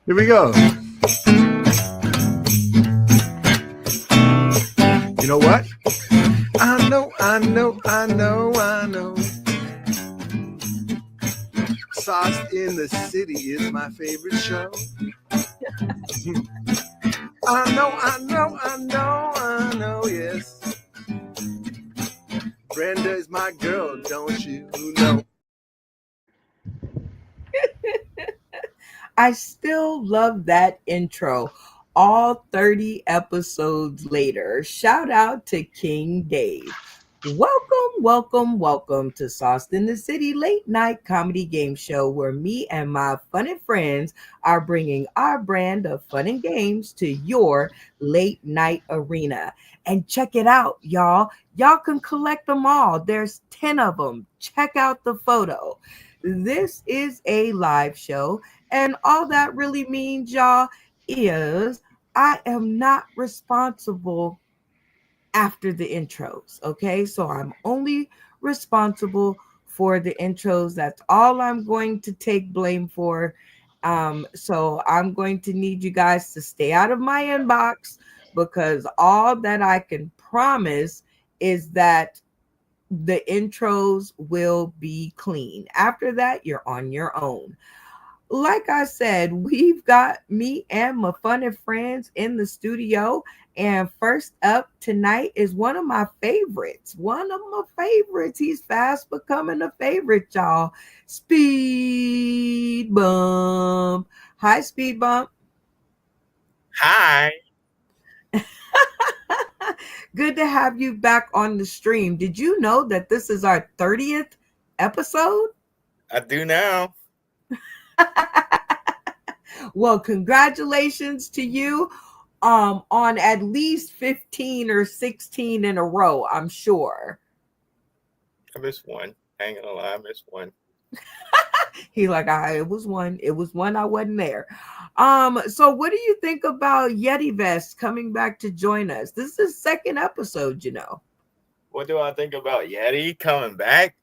Here we go. You know what? I know. Sauce in the City is my favorite show. I know, yes. Brenda is my girl, don't you know? I still love that intro. All 30 episodes later. Shout out to King Dave. Welcome to Sauce in the City late night comedy game show where me and my funny friends are bringing our brand of fun and games to your late night arena. And check it out, y'all. Y'all can collect them all. There's 10 of them. Check out the photo. This is a live show, and all that really means, y'all, is I am not responsible after the intros. Okay. So I'm only responsible for the intros. That's all I'm going to take blame for. So I'm going to need you guys to stay out of my inbox because all that I can promise is that the intros will be clean. After that, you're on your own. Like I said, we've got me and my funny friends in the studio. And first up tonight is one of my favorites. One of my favorites. He's fast becoming a favorite, y'all. Speed Bump. Hi, Speed Bump. Hi. Good to have you back on the stream. Did you know that this is our 30th episode? I do now. Well, congratulations to you on at least 15 or 16 in a row, I'm sure. I missed one. I ain't gonna lie, I missed one. He like, it was one I wasn't there. So what do you think about Yeti Vest coming back to join us? This is his second episode, you know. What do I think about Yeti coming back?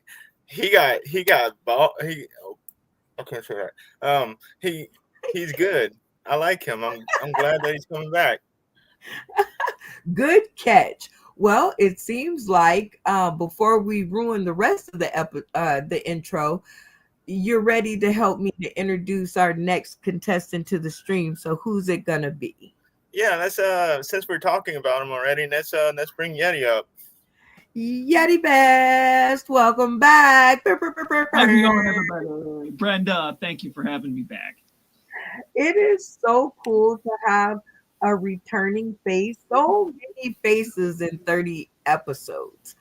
He got bought. I can't say that. He's good. I like him. I'm glad that he's coming back. Good catch. Well, it seems like before we ruin the rest of the intro, you're ready to help me to introduce our next contestant to the stream. So who's it gonna be? Yeah, let's since we're talking about him already, let's bring Yeti up. Yeti Best, welcome back. How's it going, everybody? Brenda, thank you for having me back. It is so cool to have a returning face. So many faces in 30 episodes.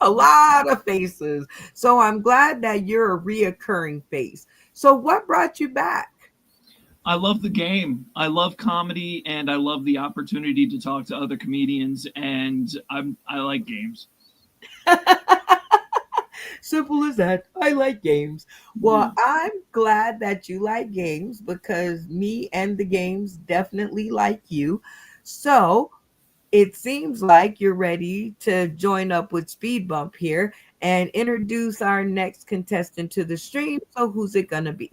A lot of faces. So I'm glad that you're a reoccurring face. So what brought you back? I love the game. I love comedy, and I love the opportunity to talk to other comedians, and I like games. Simple as that. I like games. Well, I'm glad that you like games because me and the games definitely like you. So it seems like you're ready to join up with Speed Bump here and introduce our next contestant to the stream. So who's it gonna be?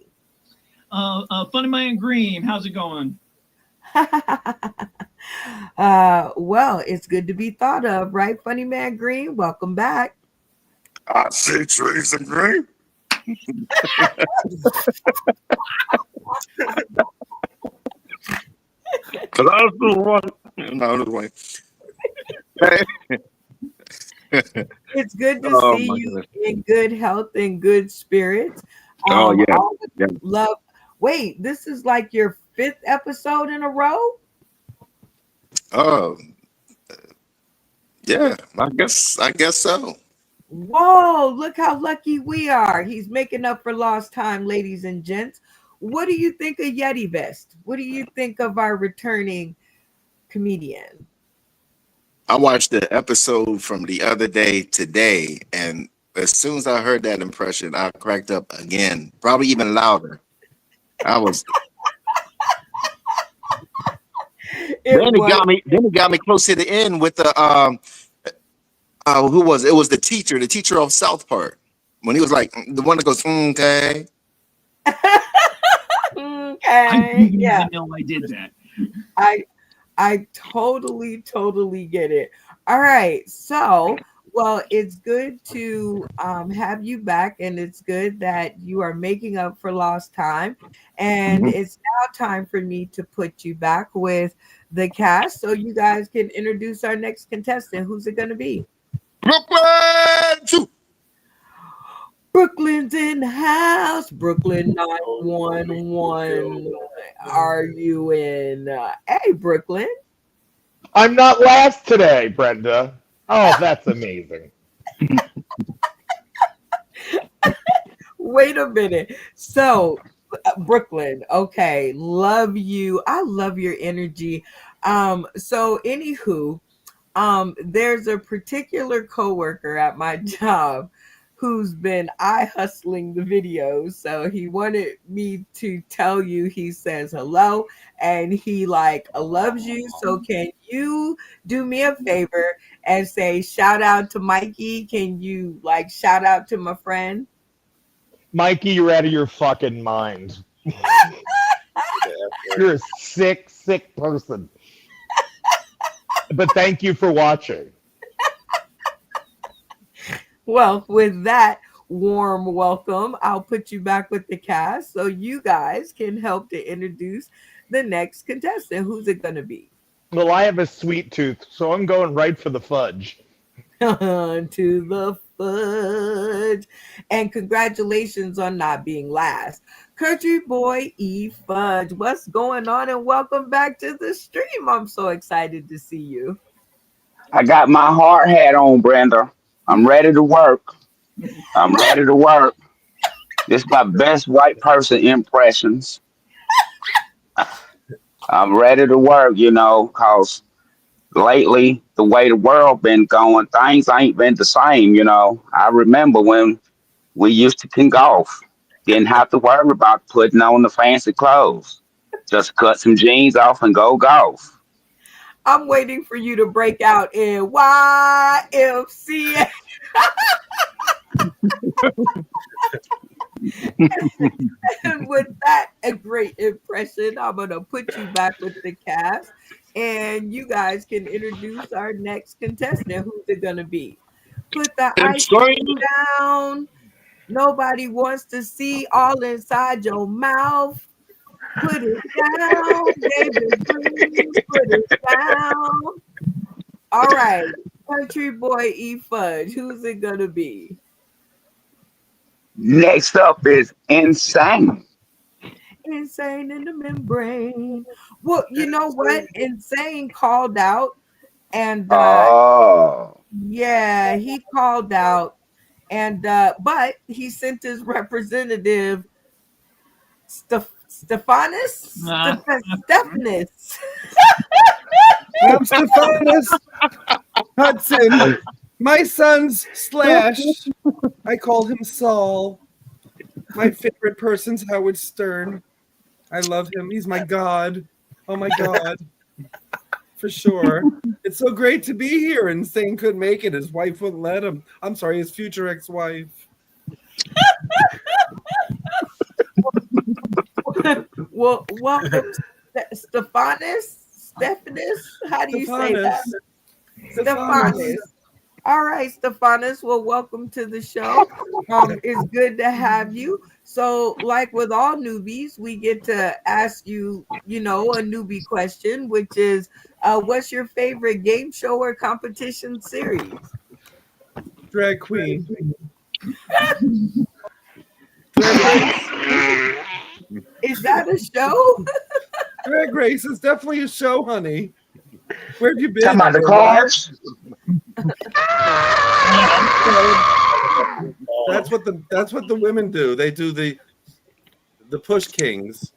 Funny Man Green, how's it going? Well, it's good to be thought of, right? Funny Man Green, welcome back. I see trees of green. Cause I was doing one. No, this way. It's good to see you in good health and good spirits. Yeah. Love. Wait, this is like your 5th episode in a row? Yeah, I guess so. Whoa, look how lucky we are. He's making up for lost time, ladies and gents. What do you think of Yeti Vest? What do you think of our returning comedian? I watched the episode from the other day today, and as soon as I heard that impression, I cracked up again, probably even louder. I was. Then it got me close to the end with the who was it? It was the teacher of South Park, when he was like the one that goes okay. I And didn't yeah, even know I did that. I I totally get it. All right. So, well, it's good to have you back, and it's good that you are making up for lost time. And it's now time for me to put you back with the cast so you guys can introduce our next contestant. Who's it going to be? Brooklyn two. Brooklyn's in the house. Brooklyn 911. Are you in? Hey, Brooklyn. I'm not last today, Brenda. Oh, that's amazing. Wait a minute. So, Brooklyn, okay, love you. I love your energy. So anywho, there's a particular coworker at my job who's been eye hustling the videos. So he wanted me to tell you he says hello and he like loves you. So can you do me a favor and say shout out to Mikey? Can you like shout out to my friend? Mikey, you're out of your fucking mind. You're a sick, sick person. But thank you for watching. Well, with that warm welcome, I'll put you back with the cast so you guys can help to introduce the next contestant. Who's it going to be? Well, I have a sweet tooth, so I'm going right for the fudge. To the fudge. And congratulations on not being last. Country Boy E Fudge, what's going on? And welcome back to the stream. I'm so excited to see you. I got my hard hat on, Brenda. I'm ready to work. I'm ready to work. This is my best white person impressions. I'm ready to work, cause lately the way the world been going, things ain't been the same. I remember when we used to can golf. Didn't have to worry about putting on the fancy clothes. Just cut some jeans off and go golf. I'm waiting for you to break out in YMCA. And with that, a great impression, I'm going to put you back with the cast. And you guys can introduce our next contestant. Who's it going to be? Put the ice cream down. Nobody wants to see all inside your mouth. Put it down, baby, please put it down. All right, Country Boy E Fudge, who's it gonna be? Next up is insane. Insane in the membrane. Well, you know what? Insane called out, and Oh. yeah, he called out, and but he sent his representative, Stephanus. I'm Stephanus Hudson. My son's Slash. I call him Saul. My favorite person's Howard Stern. I love him. He's my god. Oh my god. For sure. It's so great to be here. Insane couldn't make it. His wife wouldn't let him. I'm sorry, his future ex-wife. Well, welcome, Stephanus. How do you say that? Stephanus. All right, Stephanus. Well, welcome to the show. It's good to have you. So, like with all newbies, we get to ask you, a newbie question, which is, what's your favorite game show or competition series? Drag queen. Drag race. Is that a show? Drag race is definitely a show, honey. Where have you been? Talking about the cars? That's what the women do. They do the push kings.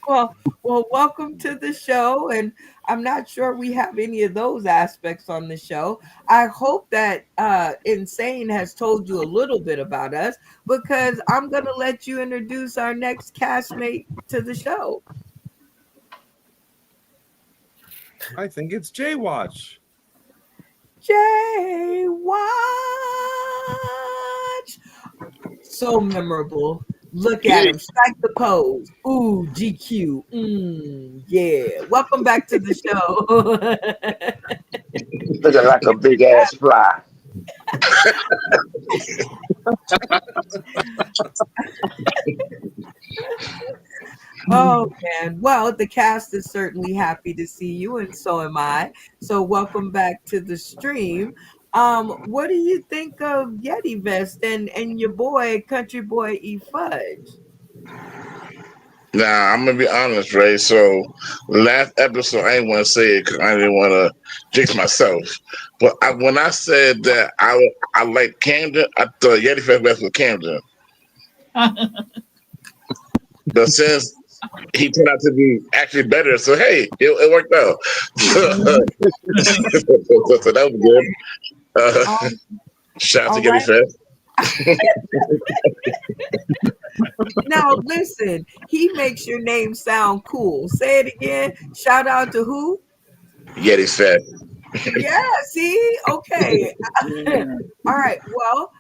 Well, welcome to the show, and I'm not sure we have any of those aspects on the show. I hope that Insane has told you a little bit about us, because I'm going to let you introduce our next castmate to the show. I think it's J-Watch. J-Watch. So memorable. Look at him, strike the pose. Ooh, GQ. Yeah. Welcome back to the show. Looking like a big ass fly. Oh man. Well, the cast is certainly happy to see you, and so am I. So welcome back to the stream. What do you think of Yeti Vest and your boy, country boy E Fudge? Now I'm gonna be honest, Ray. So last episode, I didn't want to say it because I didn't want to jinx myself. But when I said that I like Camden, I thought Yeti Fest West was Camden. But since he turned out to be actually better, so hey, it worked out. So that was good. Um, Shout out to all Yeti right. Fest. Now listen, he makes your name sound cool. Say it again. Shout out to who? Yeti Fest. Yeah, see? Okay. Yeah. All right. Well,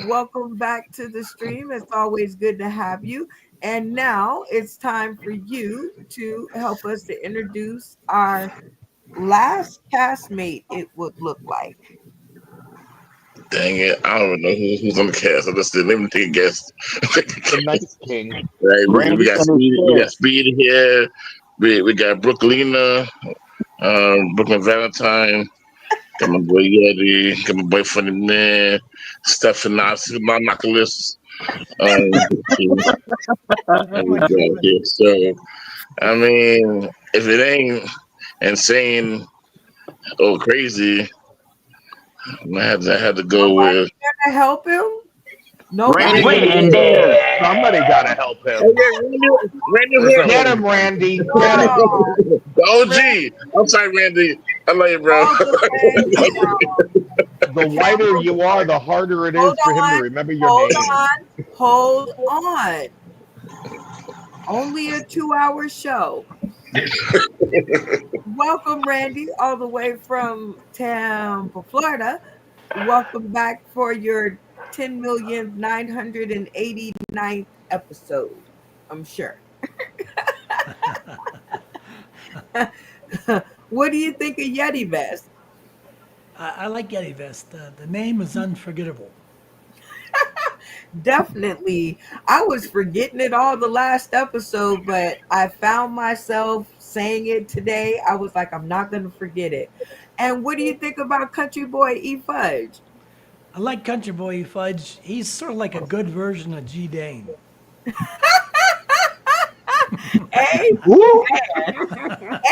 welcome back to the stream. It's always good to have you. And now it's time for you to help us to introduce our last castmate, it would look like. Dang it, I don't even know who's on the cast. So let's see. Let me take a guess. The Night King. Right, we Randy got and his Speed. We got kids. Speed here. We got Brooklina, Brooklyn Valentine. Got my boy Yeti. Got my boy Funny Man. Stephanos, Monoculus. Oh And my we got god. here. So I mean, if it ain't insane or crazy, I had to go Nobody with. there to help him? Randy Nobody? and his Randy. kids. Somebody got to help Oh him. yeah, Randy Get Whitman. him, Randy. Get him. Oh, The Randy, OG. I'm sorry, Randy. I love you, bro. all the way The whiter from you are, the harder it hold is for him to on, remember your hold name. on, hold on. Only a 2-hour show. Welcome, Randy, all the way from Tampa, Florida. Welcome back for your 10,989th episode, I'm sure. What do you think of Yeti Vest? I like Getty Vest. The name is unforgettable. Definitely. I was forgetting it all the last episode, but I found myself saying it today. I was like, I'm not going to forget it. And what do you think about Country Boy E Fudge? I like Country Boy Fudge. He's sort of like a good version of G. Dane. Hey, Woo!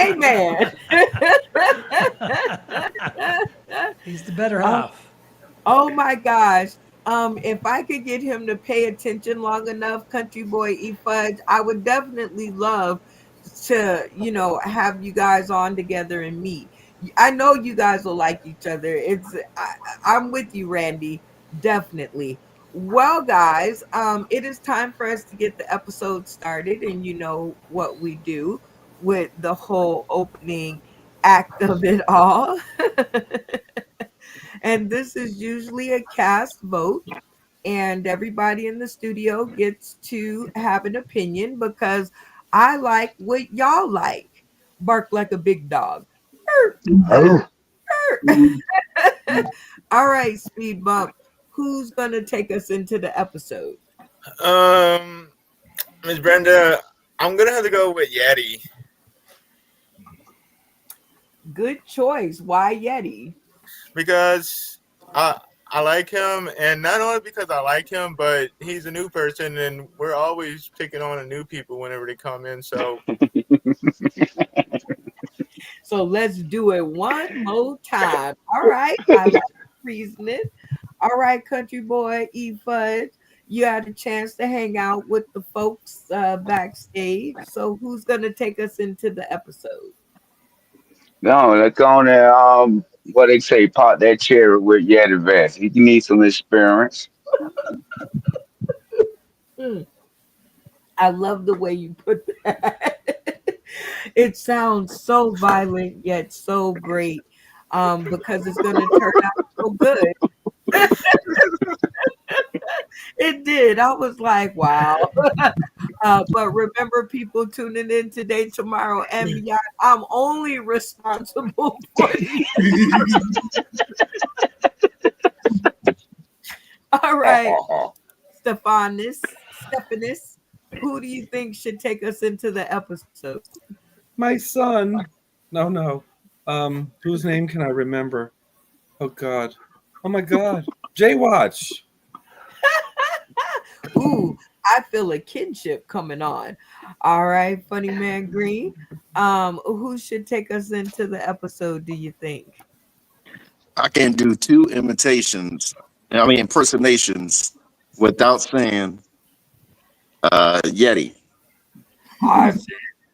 amen. He's the better Oh, half. oh my gosh. If I could get him to pay attention long enough, Country Boy E Fudge, I would definitely love to, have you guys on together and meet. I know you guys will like each other. I'm with you, Randy. Definitely. Well, guys, it is time for us to get the episode started, and you know what we do with the whole opening act of it all. And this is usually a cast vote, and everybody in the studio gets to have an opinion because I like what y'all like. Bark like a big dog. Oh, All right, Speed Bump. Who's going to take us into the episode? Miss Brenda, I'm gonna have to go with Yeti Good choice. Why Yeti? because I like him, and not only because I like him, but he's a new person, and we're always picking on the new people whenever they come in. So So let's do it one more time. All right. I like reasoning. All right, country boy, E Fudge. You had a chance to hang out with the folks backstage. So who's gonna take us into the episode? No, let's go on there. What they say, pop that cherry with Yeti Vest. He needs some experience. Hmm, I love the way you put that. It sounds so violent yet so great. Because it's gonna turn out so good. It did. I was like, wow. But remember, people tuning in today, tomorrow, and beyond, I'm only responsible for the. All right, Stephanus, who do you think should take us into the episode? My son. No. Whose name can I remember? Oh God. Oh my God. Jaywatch. Ooh, I feel a kinship coming on. All right, Funny Man Green. Who should take us into the episode, do you think? I can do two impersonations without saying Yeti. I said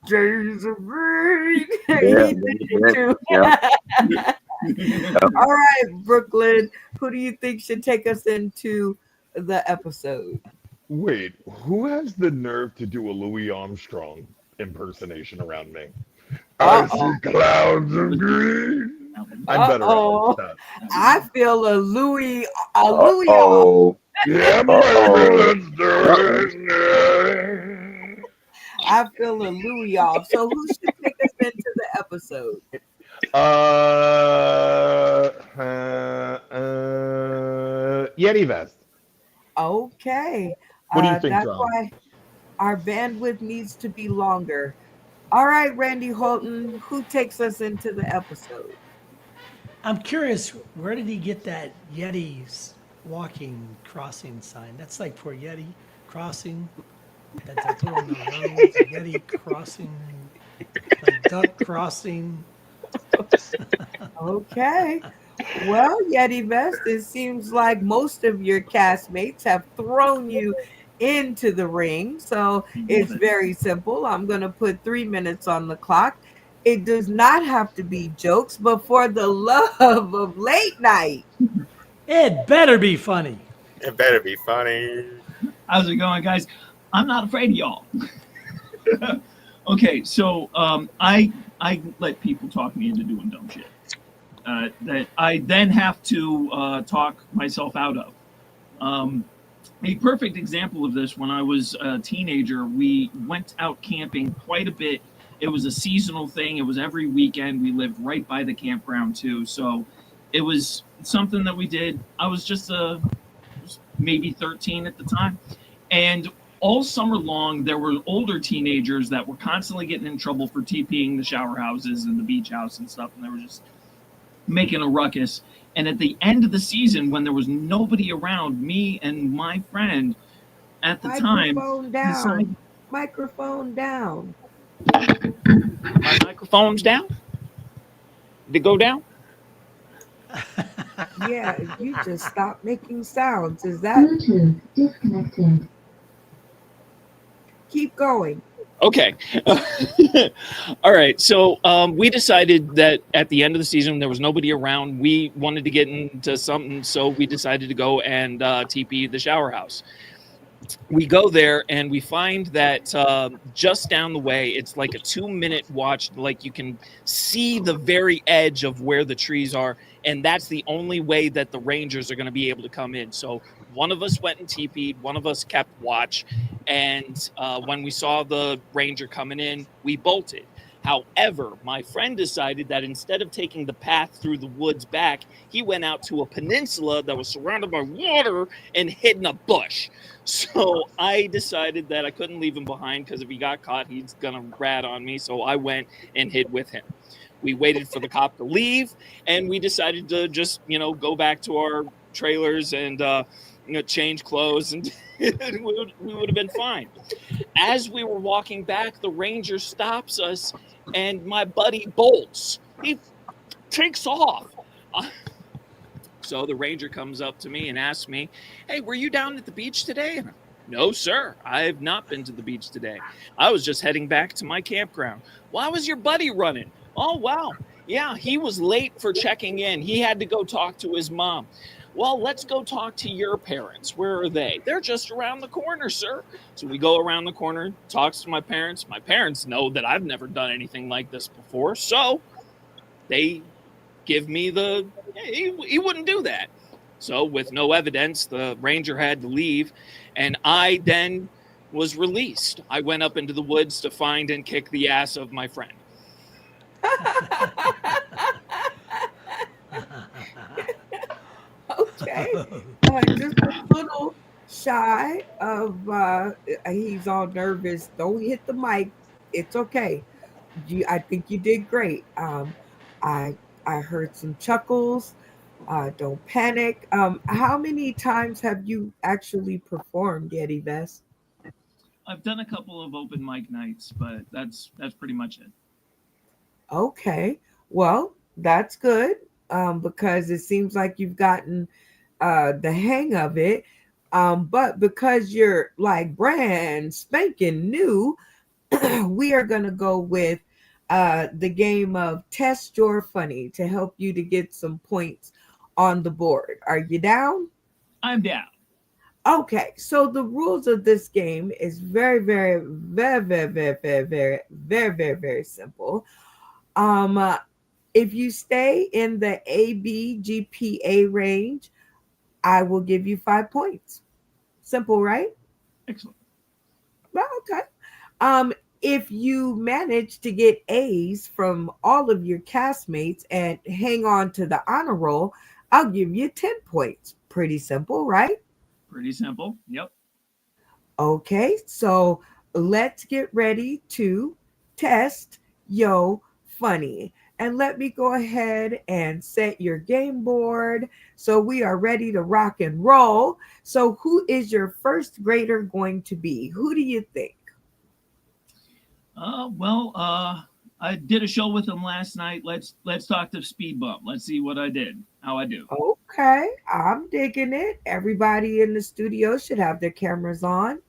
days of rain. Yeah, He did it too. yeah. All right, Brooklyn. Who do you think should take us into the episode? Wait, who has the nerve to do a Louis Armstrong impersonation around me? I Uh-oh. see clouds of green. I'm better Uh-oh. at that. I feel a Louis off. Oh, Yeah, baby, let's do it. I feel a Louis off. So who should take us into the episode? Yeti vest. Okay. What do you think, That's John? why our bandwidth needs to be longer. All right, Randy Holton, who takes us into the episode? I'm curious, where did he get that Yeti's walking crossing sign? That's like for Yeti crossing. That's like put on the road, Yeti crossing, like duck crossing. Okay. Well, Yeti Vest, it seems like most of your castmates have thrown you into the ring. So it's very simple. I'm going to put 3 minutes on the clock. It does not have to be jokes, but for the love of late night. It better be funny. It better be funny. How's it going, guys? I'm not afraid of y'all. Okay, so I let people talk me into doing dumb shit that I then have to talk myself out of. A perfect example of this, when I was a teenager, we went out camping quite a bit. It was a seasonal thing. It was every weekend. We lived right by the campground too, so it was something that we did. I was just maybe 13 at the time, and all summer long there were older teenagers that were constantly getting in trouble for TPing the shower houses and the beach house and stuff, and they were just making a ruckus. And at the end of the season, when there was nobody around, me and my friend at the time decided, Microphone down. my microphone's down. Did it go down? Yeah, you just stopped making sounds. Is that Bluetooth disconnected. keep going? Okay. All right. So we decided that at the end of the season, there was nobody around. We wanted to get into something, so we decided to go and TP the shower house. We go there and we find that just down the way, it's like a 2-minute watch. Like you can see the very edge of where the trees are. And that's the only way that the Rangers are going to be able to come in. So one of us went and TP'd, one of us kept watch. And when we saw the Ranger coming in, we bolted. However, my friend decided that instead of taking the path through the woods back, he went out to a peninsula that was surrounded by water and hid in a bush. So I decided that I couldn't leave him behind because if he got caught, he's going to rat on me. So I went and hid with him. We waited for the cop to leave, and we decided to just, go back to our trailers and, change clothes, and we would have been fine. As we were walking back, the Ranger stops us, and my buddy bolts. He takes off. So the Ranger comes up to me and asks me, "Hey, were you down at the beach today?" And "No, sir. I have not been to the beach today. I was just heading back to my campground." "Why was your buddy running?" "Oh, wow. Yeah, he was late for checking in. He had to go talk to his mom." "Well, let's go talk to your parents. Where are they?" "They're just around the corner, sir." So we go around the corner, talks to my parents. My parents know that I've never done anything like this before, so they give me he wouldn't do that. So, with no evidence, the ranger had to leave, and I then was released. I went up into the woods to find and kick the ass of my friend. Okay. Just a little shy of he's all nervous. Don't hit the mic. It's okay. I think you did great. I I heard some chuckles. Don't panic. How many times have you actually performed, Yeti Vest? I've done a couple of open mic nights, but that's pretty much it. Okay. Well, that's good. Because it seems like you've gotten the hang of it. But because you're like brand spanking new, we are gonna go with the game of Test Your Funny to help you to get some points on the board. Are you down? I'm down. Okay, so the rules of this game is very, very, very, very, very, very, very, very, very, very simple. Um, if you stay in the ABGPA range, I will give you 5 points. Simple, right? Excellent. Well, okay. Um, if you manage to get A's from all of your castmates and hang on to the honor roll, I'll give you 10 points. Pretty simple, right? Pretty simple. Yep. Okay, so let's get ready to test yo funny. And let me go ahead and set your game board so we are ready to rock and roll. So, who is your first grader going to be? Who do you think? I did a show with him last night. Let's talk to Speed Bump. Let's see what I did. How I do. Okay, I'm digging it. Everybody in the studio should have their cameras on,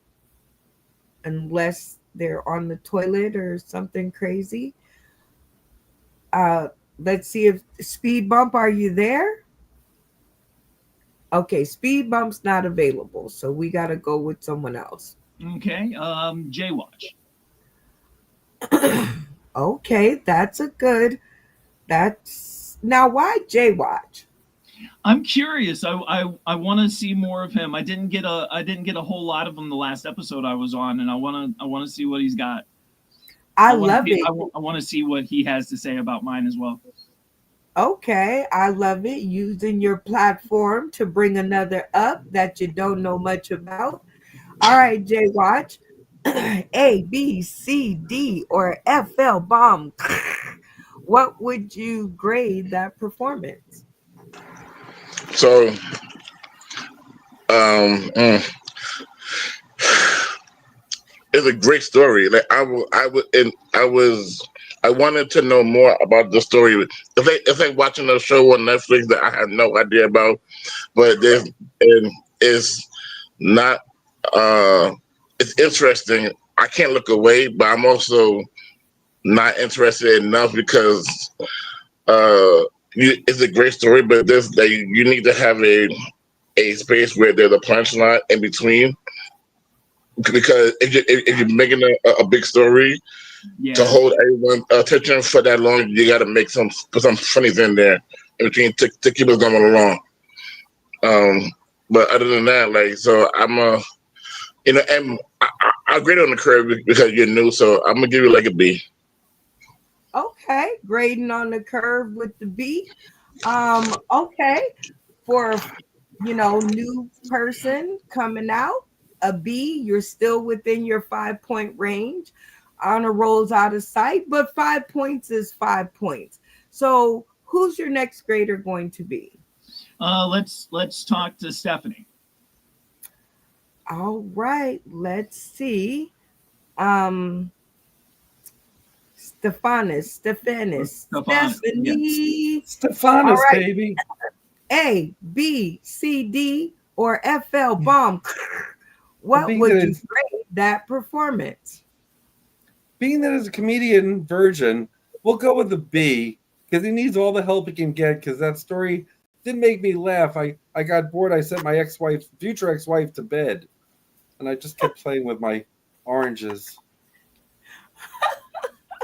unless they're on the toilet or something crazy. Uh, let's see if Speed Bump, are you there? Okay, Speed Bump's not available, so we got to go with someone else. Okay. Jay Watch. Okay, that's a good. That's now why Jay Watch? I'm curious. I want to see more of him. I didn't get a whole lot of him the last episode I was on, and I want to see what he's got. I love it. I want to see what he has to say about mine as well. Okay, I love it. Using your platform to bring another up that you don't know much about. All right, Jay Watch. A, B, C, D, or FL bomb. What would you grade that performance? So, it's a great story. Like I wanted to know more about the story. It's like watching a show on Netflix that I had no idea about, but it's not. It's interesting. I can't look away, but I'm also not interested enough because it's a great story, but you need to have a space where there's a punchline in between. Because if you're making a big story to hold everyone's attention for that long, you got to put some funnies in there in between to keep us going along. But other than that, like, so and I grade on the curve because you're new, so I'm gonna give you like a B. Okay, grading on the curve with the B. Okay, for new person coming out, a B. You're still within your 5 point range. Honor rolls out of sight, but 5 points is 5 points. So, who's your next grader going to be? Let's talk to Stephanie. All right, let's see. Stephanie. Stephanus, All right. baby. A, B, C, D, or FL bomb. What Being would that you it's- grade that performance? Being that as a comedian virgin, we'll go with the B because he needs all the help he can get because that story didn't make me laugh. I got bored. I sent my future ex-wife to bed, and I just kept playing with my oranges.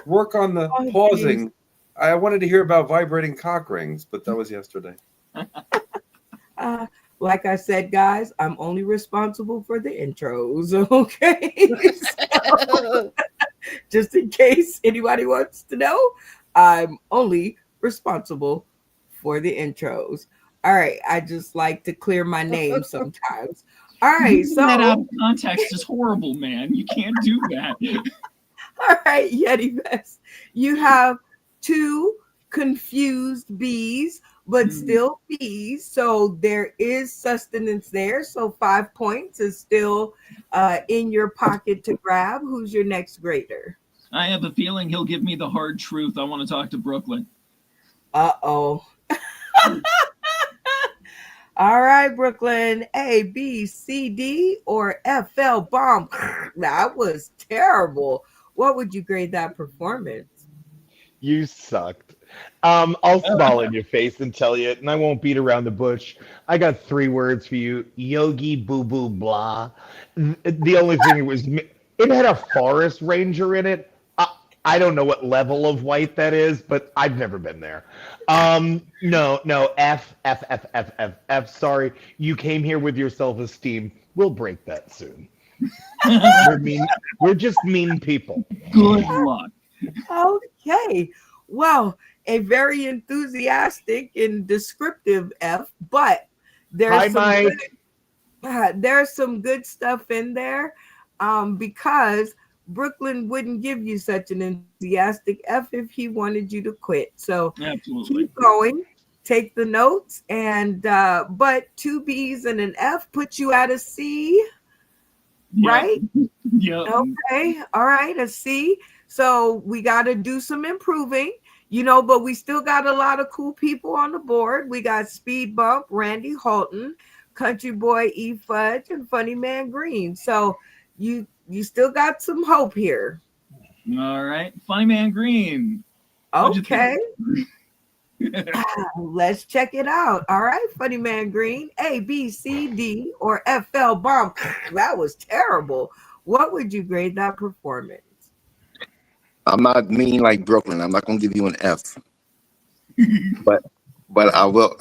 Work on the pausing. I wanted to hear about vibrating cock rings, but that was yesterday. Like I said, guys, I'm only responsible for the intros. Okay. So, just in case anybody wants to know, I'm only responsible for the intros. All right. I just like to clear my name sometimes. All right. Using that out So, of context is horrible, man. You can't do that. all right, Yeti Vest, you have two confused bees, but still bees. So there is sustenance there. So 5 points is still in your pocket to grab. Who's your next grader? I have a feeling he'll give me the hard truth. I want to talk to Brooklyn. Uh-oh. All right, Brooklyn. A, B, C, D, or FL bomb. That was terrible. What would you grade that performance? You sucked. I'll smile in your face and tell you, and I won't beat around the bush. I got 3 words for you: Yogi Boo Boo Blah. The only thing it had a forest ranger in it. I don't know what level of white that is, but I've never been there. No, F. Sorry, you came here with your self-esteem. We'll break that soon. We're mean. We're just mean people. Good luck. Okay. Well, a very enthusiastic and descriptive F, but Hi, Mike. there's some good stuff in there because Brooklyn wouldn't give you such an enthusiastic F if he wanted you to quit. So Absolutely. keep going, take the notes, and but 2 B's and an F put you at a C, right? Yeah. Okay. All right. A C. So we got to do some improving, but we still got a lot of cool people on the board. We got Speed Bump, Randy Halton, Country Boy E Fudge, and Funny Man Green. So you still got some hope here. All right. Funny Man Green. What'd you Okay. think? Let's check it out. All right, Funny Man Green, A, B, C, D, or FL bomb. That was terrible. What would you grade that performance? I'm not mean like Brooklyn. I'm not gonna give you an F, but I will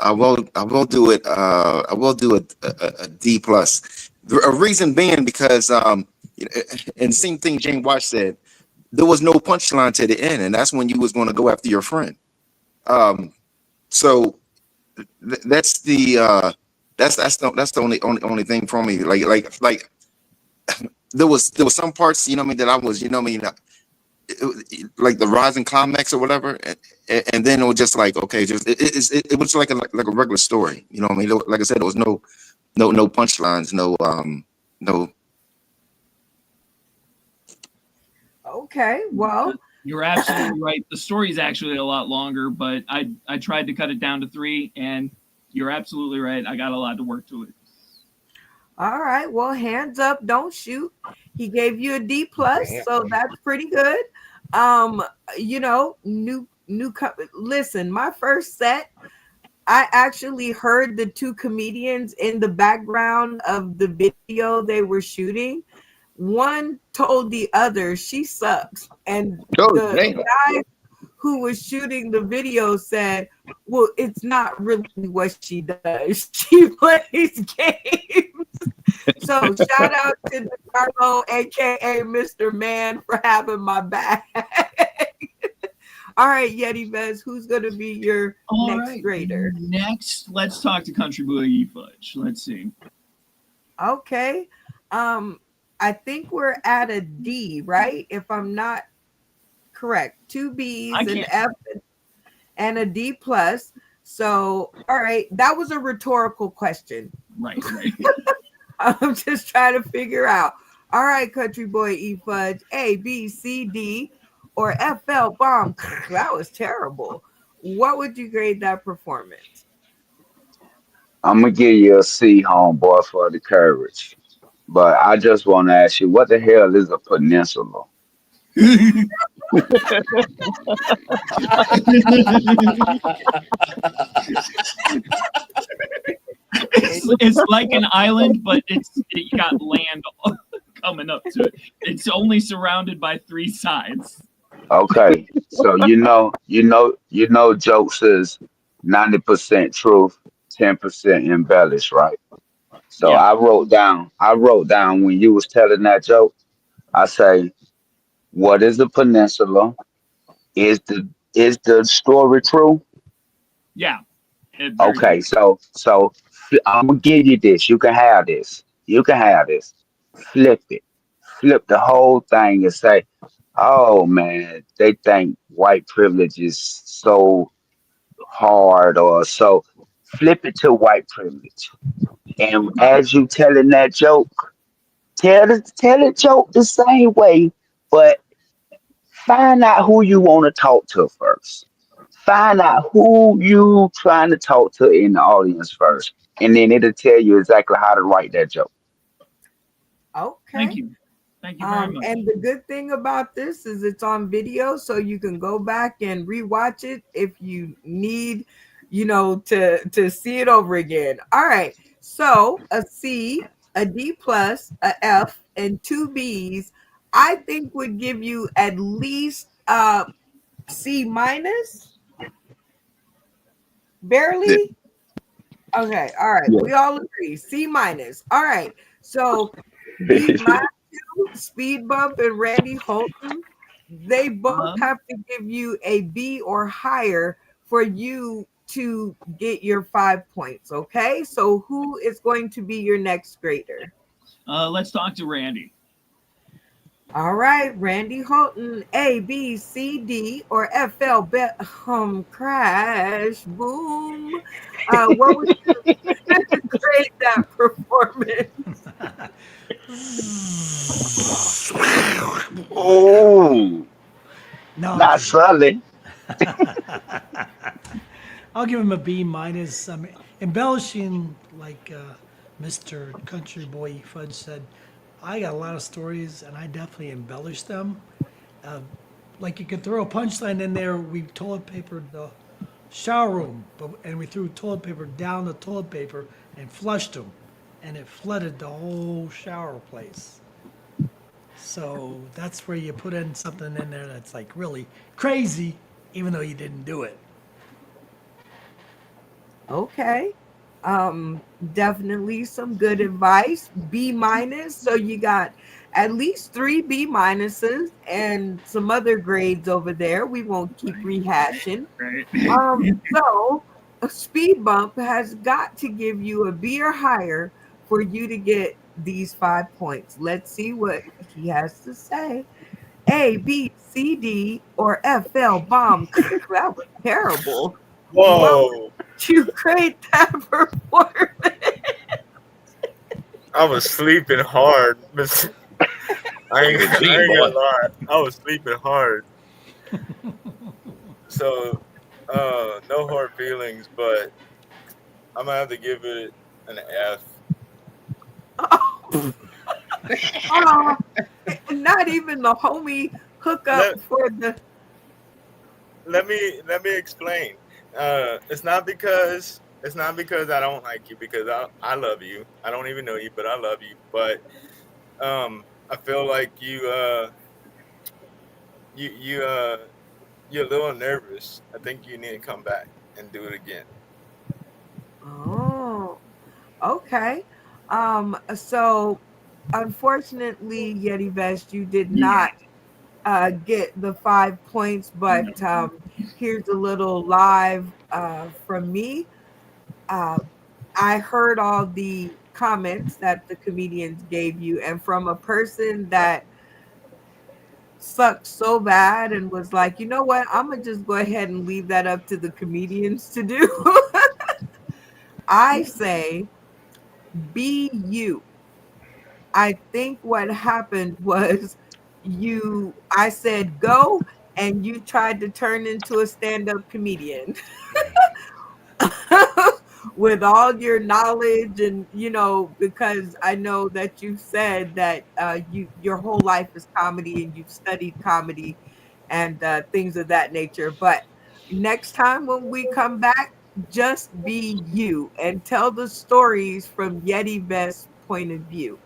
do it. I will do a D plus. A reason being because and same thing Jane Watch said. There was no punchline to the end, and that's when you was going to go after your friend. So that's the only thing for me. Like there was some parts, you know what I mean, that I was, you know what I mean, like the rising climax or whatever, and then it was just like, okay, just it was like a regular story, you know what I mean. Like I said, there was no punchlines, no. Okay, well, You're absolutely right. The story is actually a lot longer, but I tried to cut it down to 3, and you're absolutely right. I got a lot to work to it. all right. Well, hands up, don't shoot. He gave you a D plus, so that's pretty good. New listen, my first set, I actually heard the 2 comedians in the background of the video they were shooting. One told the other she sucks, and the guy who was shooting the video said, well, it's not really what she does. She plays games. So shout out to Carlo, aka Mr. Man, for having my back. All right, Yeti Vez, who's going to be your next grader? Next, let's talk to Country Boy E Fudge. Let's see. Okay. I think we're at a D, right? If I'm not correct. 2 B's, an F, and a D plus. So, all right, that was a rhetorical question. Right. I'm just trying to figure out. All right, Country Boy E Fudge, A, B, C, D, or FL bomb. That was terrible. What would you grade that performance? I'm gonna give you a C, homeboy, for the courage. But I just want to ask you, what the hell is a peninsula? It's like an island, but it got land coming up to it. It's only surrounded by 3 sides. Okay, so jokes is 90% truth. 10% embellished, right? So Yeah. I wrote down when you was telling that joke, I say, what is the peninsula? Is the story true? Yeah. Very Okay, true. so I'm gonna give you this. You can have this. You can have this. Flip it. Flip the whole thing and say, "Oh man, they think white privilege is so hard or so." Flip it to white privilege. And as you telling that joke, tell the joke the same way, but find out who you want to talk to first. Find out who you trying to talk to in the audience first, and then it'll tell you exactly how to write that joke. Thank Okay. you. Thank you very much. And the good thing about this is it's on video, so you can go back and rewatch it if you need, to see it over again. All right. So a C, a D plus, a F, and two B's, I think would give you at least C minus, Yeah, barely. Okay. All right. Yeah. We all agree. C minus. All right. So these last Speed Bump and Randy Holton, they both Uh-huh. have to give you a B or higher for you to get your 5 points. Okay. So who is going to be your next grader? Let's talk to Randy. All right, Randy Holton, A, B, C, D, or F, L, crash, boom. What would you grade that performance? Oh, No, I'm not kidding. Sully. I'll give him a B minus. Embellishing, like Mr. Country Boy Fudge said, I got a lot of stories and I definitely embellished them. Uh, like you could throw a punchline in there. We toilet papered the shower room, and we threw toilet paper down the toilet paper and flushed them, and it flooded the whole shower place. So that's where you put in something in there that's like really crazy, even though you didn't do it. Okay. Definitely some good advice. B minus. So you got at least three B minuses and some other grades over there. We won't keep rehashing. Right. So a speed bump has got to give you a B or higher for you to get these 5 points. Let's see what he has to say. A, B, C, D, or F, L, bomb. That was terrible. What Whoa! would you grade that performance? I was sleeping hard. I ain't gonna lie. I was sleeping hard. So, no hard feelings, but I'm gonna have to give it an F. Oh, not even the homie hookup Let for the. let me explain. It's not because I don't like you, because I love you. I don't even know you, but I love you. But I feel like you you're a little nervous. I think you need to come back and do it again. Oh, okay. So unfortunately, Yeti Vest, you did Yeah. not get the 5 points, but No. here's a little live from me. Uh, I heard all the comments that the comedians gave you, and from a person that sucked so bad and was like, you know what, I'm gonna just go ahead and leave that up to the comedians to do. I say, be you. I think what happened was I said go, and you tried to turn into a stand up comedian. With all your knowledge, and because I know that you said that your whole life is comedy and you've studied comedy and things of that nature. But next time when we come back, just be you and tell the stories from Yeti Best's point of view.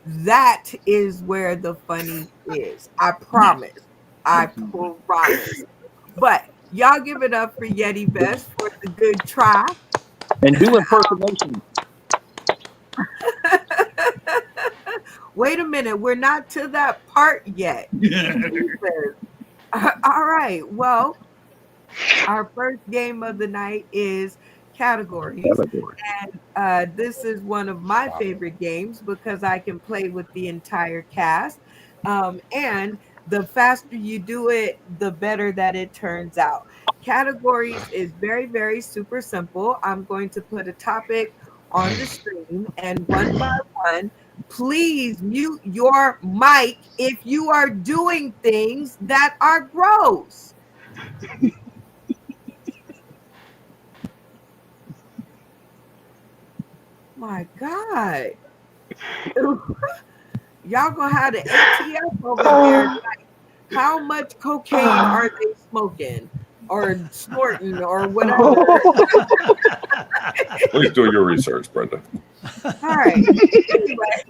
That is where the funny is. I Yes. promise. I promise. But y'all give it up for Yeti Best for the good try. And do impersonation. Wait a minute, we're not to that part yet. All right. Well, our first game of the night is categories. Category. And this is one of my favorite games because I can play with the entire cast. And the faster you do it, the better that it turns out. Categories is very, very super simple. I'm going to put a topic on the screen, and one by one, please mute your mic if you are doing things that are gross. My God. Y'all gonna have the ATF over there. Like, how much cocaine are they smoking or snorting or whatever? Please do your research, Brenda. All right. Anyway,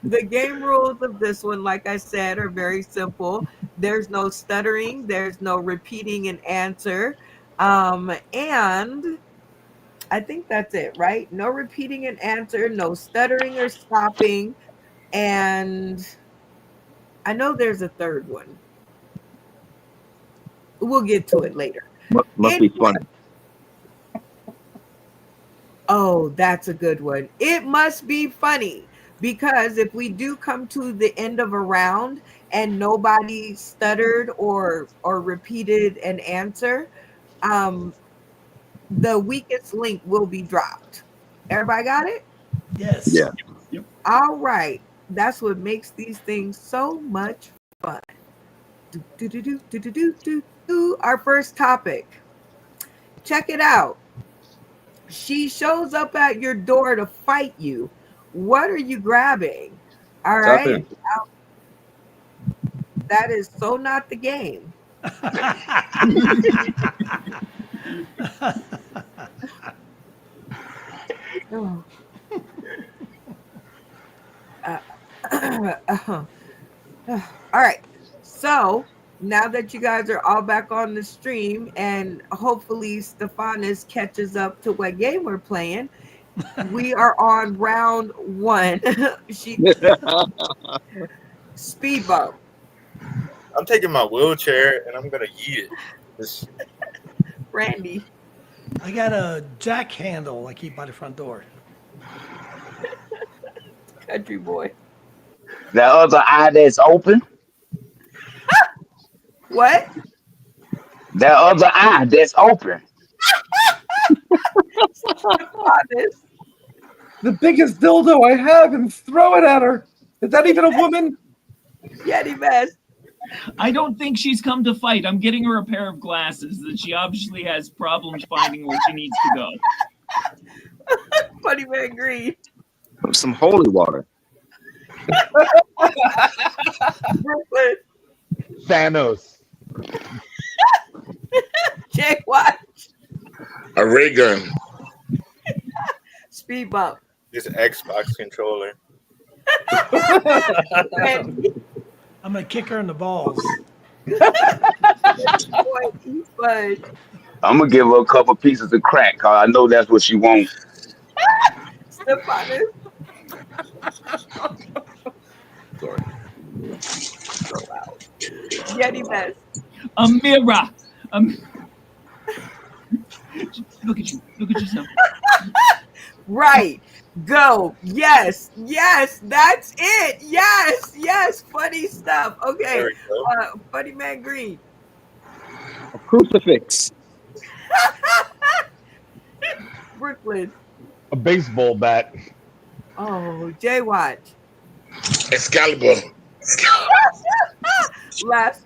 the game rules of this one, like I said, are very simple. There's no stuttering, there's no repeating an answer. And I think that's it, right? No repeating an answer, no stuttering or stopping. And I know there's a third one. We'll get to it later. Must be funny. Oh, that's a good one. It must be funny, because if we do come to the end of a round and nobody stuttered or repeated an answer, the weakest link will be dropped. Everybody got it? Yes. Yeah. Yep. All right. That's what makes these things so much fun. Our first topic. Check it out. She shows up at your door to fight you. What are you grabbing? All Tap right. in. That is so not the game. Oh. All right. So now that you guys are all back on the stream, and hopefully Stephanus catches up to what game we're playing, we are on round one. Speed bump. I'm taking my wheelchair and I'm gonna yeet it. Just- Randy. I got a jack handle I keep by the front door. Country boy. The other eye that's open. What? The other eye that's open. Stephanus. The biggest dildo I have and throw it at her. Is that even a woman? Yeti Vest. I don't think she's come to fight. I'm getting her a pair of glasses that she obviously has problems finding where she needs to go. Funny Man Green. Some holy water. Brooklyn. Thanos. Jay Watch. A ray gun. Speed bump. This Xbox controller. Randy. I'm gonna kick her in the balls. Boy, he's fudge. I'm gonna give her a couple pieces of crack, cause I know that's what she wants. Stephanus. Sorry. So loud. Yeti Vest. A mirror. Look at you. Look at yourself. Right. Go. Yes. Yes. That's it. Yes. Yes. Funny stuff. Okay. There we go. Funny Man Green. A crucifix. Brooklyn. A baseball bat. Oh, Jay Watch. Excalibur. Last.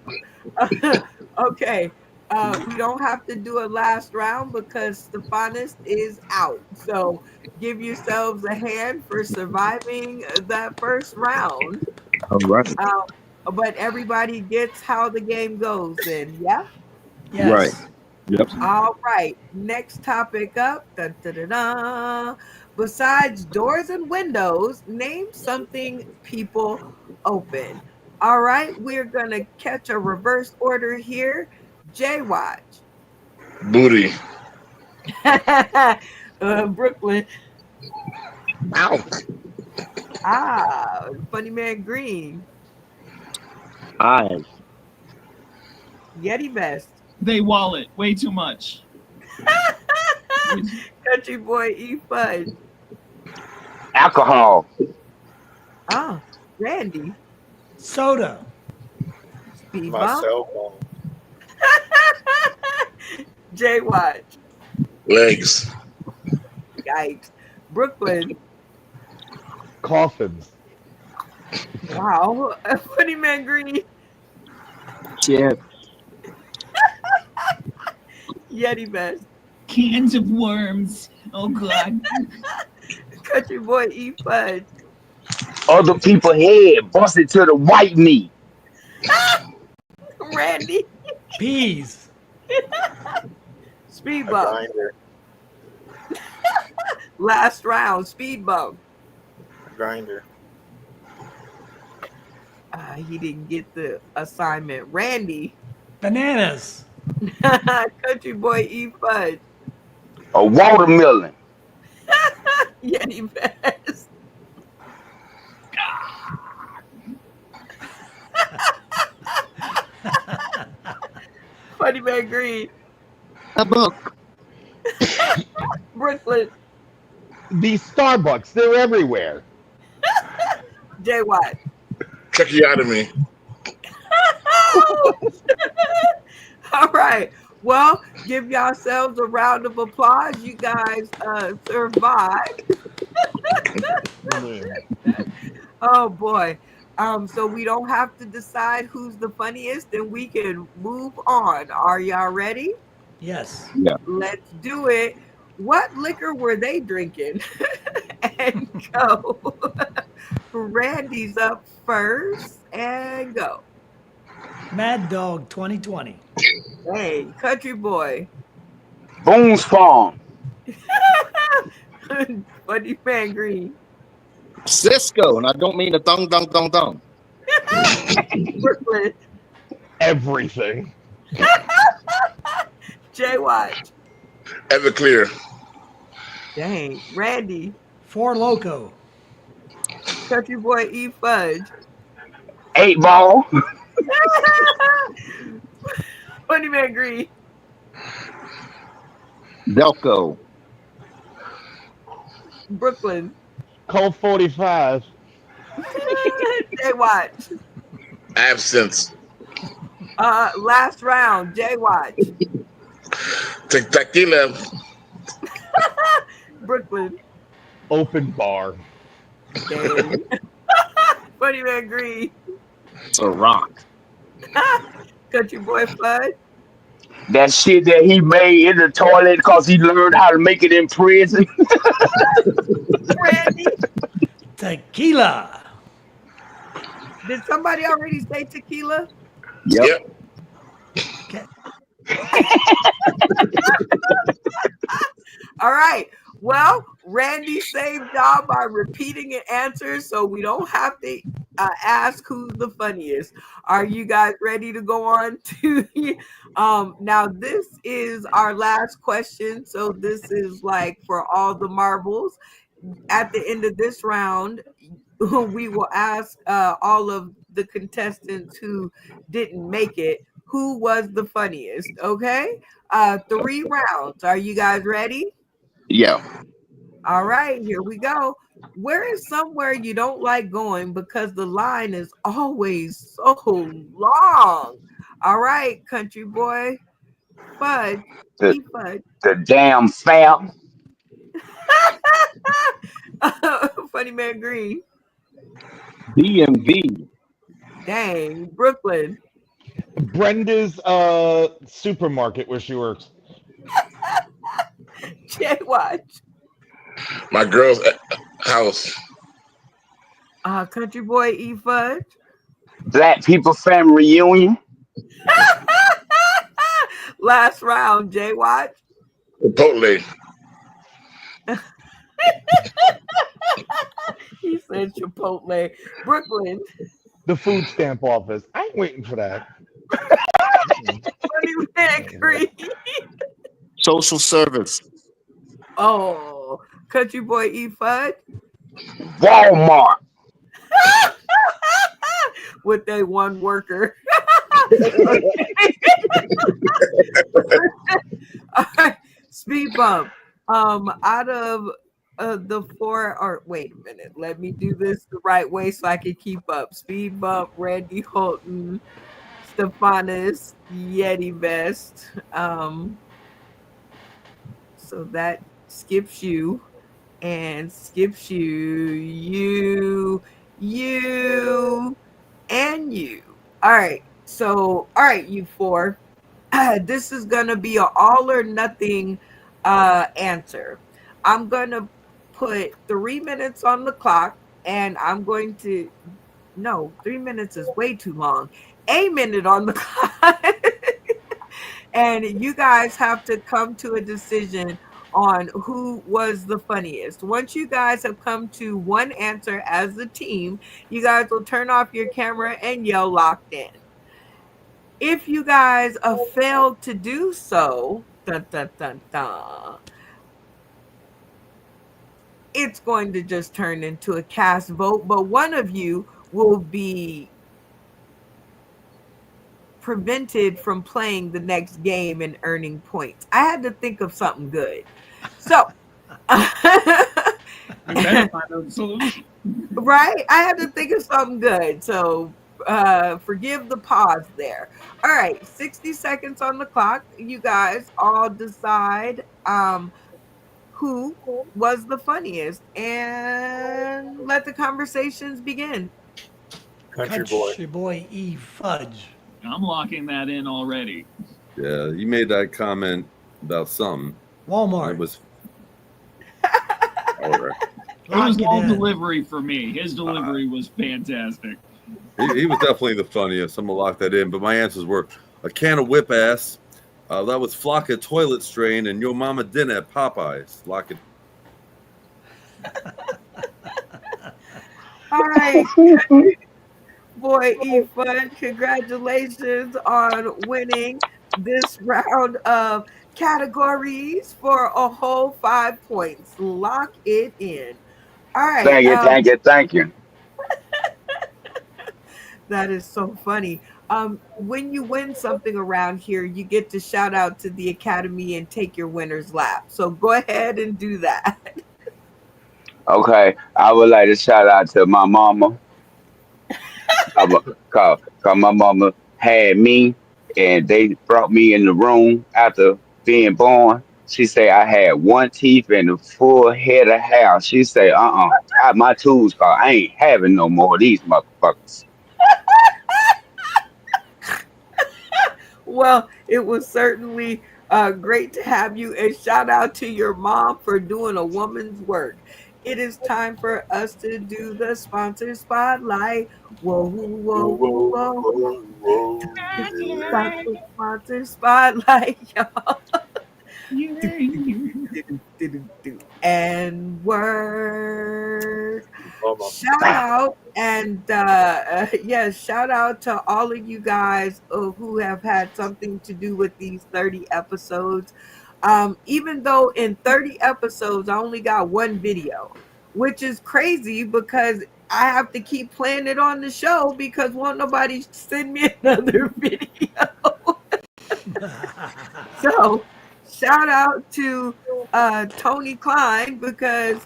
Okay. We don't have to do a last round because Stephanus is out. So give yourselves a hand for surviving that first round. All right. But everybody gets how the game goes then, yeah? Yes. Right. Yep. All right. Next topic up. Dun, dun, dun, dun. Besides doors and windows, name something people open. All right. We're going to catch a reverse order here. Jay Watch. Booty. Brooklyn. Mouth. Funny Man Green. Eyes. Yeti Vest. They wallet way too much. Country Boy E Fudge. Alcohol. Randy. Soda. Speed My Bump. cell phone. J Watch. Legs. Yikes. Brooklyn. Coffins. Wow. Funny Man Green. Chip. Yeti Vest. Cans of worms. Oh god. Country Boy E Fudge. Other people head busted to the white meat. Randy. Peas. Speed A Bump. grinder. Last round. Speed Bump. A grinder. He didn't get the assignment. Randy. Bananas. Country Boy E Fudge. A watermelon. Yeti Vest. Funny Man Green. A book. Brooklyn. These Starbucks, they're everywhere. J Watt. Tracheotomy. All right. Well, give yourselves a round of applause. You guys survived. Oh boy. So we don't have to decide who's the funniest and we can move on. Are y'all ready? Yes. Let's do it. What liquor were they drinking? And go. Randy's up first and go. Mad Dog 2020. Hey, Country Boy. Boone's Farm. Funny Man Green. Cisco, and I don't mean the thong. Brooklyn. Everything. Jay Watch. Everclear. Dang. Randy. Four Loco. Country Boy E Fudge. 8 Ball. Funny Man Green. Delco. Brooklyn. Colt 45. Jay Watch. Absence. Last round. Jay Watch. Tequila. Brooklyn. Open bar. Dang. Funny Man Green. It's a rock. Country Boy Fudge. That shit that he made in the toilet because he learned how to make it in prison. Randy. Tequila. Did somebody already say tequila? Yep. Okay. All right. Well, Randy saved y'all by repeating an answer, so we don't have to ask who's the funniest. Are you guys ready to go on to now this is our last question, so this is like for all the marbles. At the end of this round, we will ask all of the contestants who didn't make it who was the funniest. Okay, 3 rounds. Are you guys ready? Yeah. All right, here we go. Where is somewhere you don't like going because the line is always so long? All right, Country Boy Fudge. The, Fudge. the damn fair. Funny Man Green. DMV. Dang, Brooklyn. Brenda's supermarket where she works. Jay Watch. My girl's house. Country Boy E Fudge. Black people family reunion. Last round, Jay Watch. Chipotle. He said Chipotle. Brooklyn. The food stamp office. I ain't waiting for that. Funny Man Green. Social service. Oh, country boy eat fudge Walmart. with that one worker. All right, speed bump. Out of the four, or wait a minute, let me do this the right way so I can keep up. Speed bump, Randy Holton, Stephanus, Yeti Vest. So that skips you and skips you, and you. All right. So, all right, you four. This is going to be an all or nothing answer. I'm going to put 3 minutes on the clock, and I'm going to, no, 3 minutes is way too long. A minute on the clock. And you guys have to come to a decision on who was the funniest. Once you guys have come to one answer as a team, you guys will turn off your camera and yell locked in. If you guys have failed to do so, dun, dun, dun, dun, it's going to just turn into a cast vote, but one of you will be prevented from playing the next game and earning points. I had to think of something good. So, You better find a solution. right? I had to think of something good. So, forgive the pause there. All right, 60 seconds on the clock. You guys all decide who was the funniest and let the conversations begin. Country boy. Country boy E fudge. I'm locking that in already. Yeah, you made that comment about something. Walmart. It was all right. It was Lock all in. delivery for me. His delivery was fantastic. He was definitely the funniest. I'm gonna lock that in. But my answers were a can of whip ass. That was Flocka toilet strain, and your mama dinner at Popeyes. Lock it. All right. Boy, E-Fun, congratulations on winning this round of categories for a whole 5 points. Lock it in. All right. Thank you. That is so funny. When you win something around here, you get to shout out to the Academy and take your winner's lap. So go ahead and do that. Okay, I would like to shout out to my mama. Cause my mama had me, and they brought me in the room after being born. She said I had one teeth and a full head of hair. She said, got my tools, cause I ain't having no more of these motherfuckers. Well, it was certainly great to have you, and shout out to your mom for doing a woman's work. It is time for us to do the sponsor spotlight. Whoa, whoa, whoa, whoa. Got the sponsor spotlight, y'all. And work. Shout out and yes, shout out to all of you guys who have had something to do with these 30 episodes. Even though in 30 episodes I only got one video, which is crazy because I have to keep playing it on the show because won't nobody send me another video. So shout out to Tony Klein because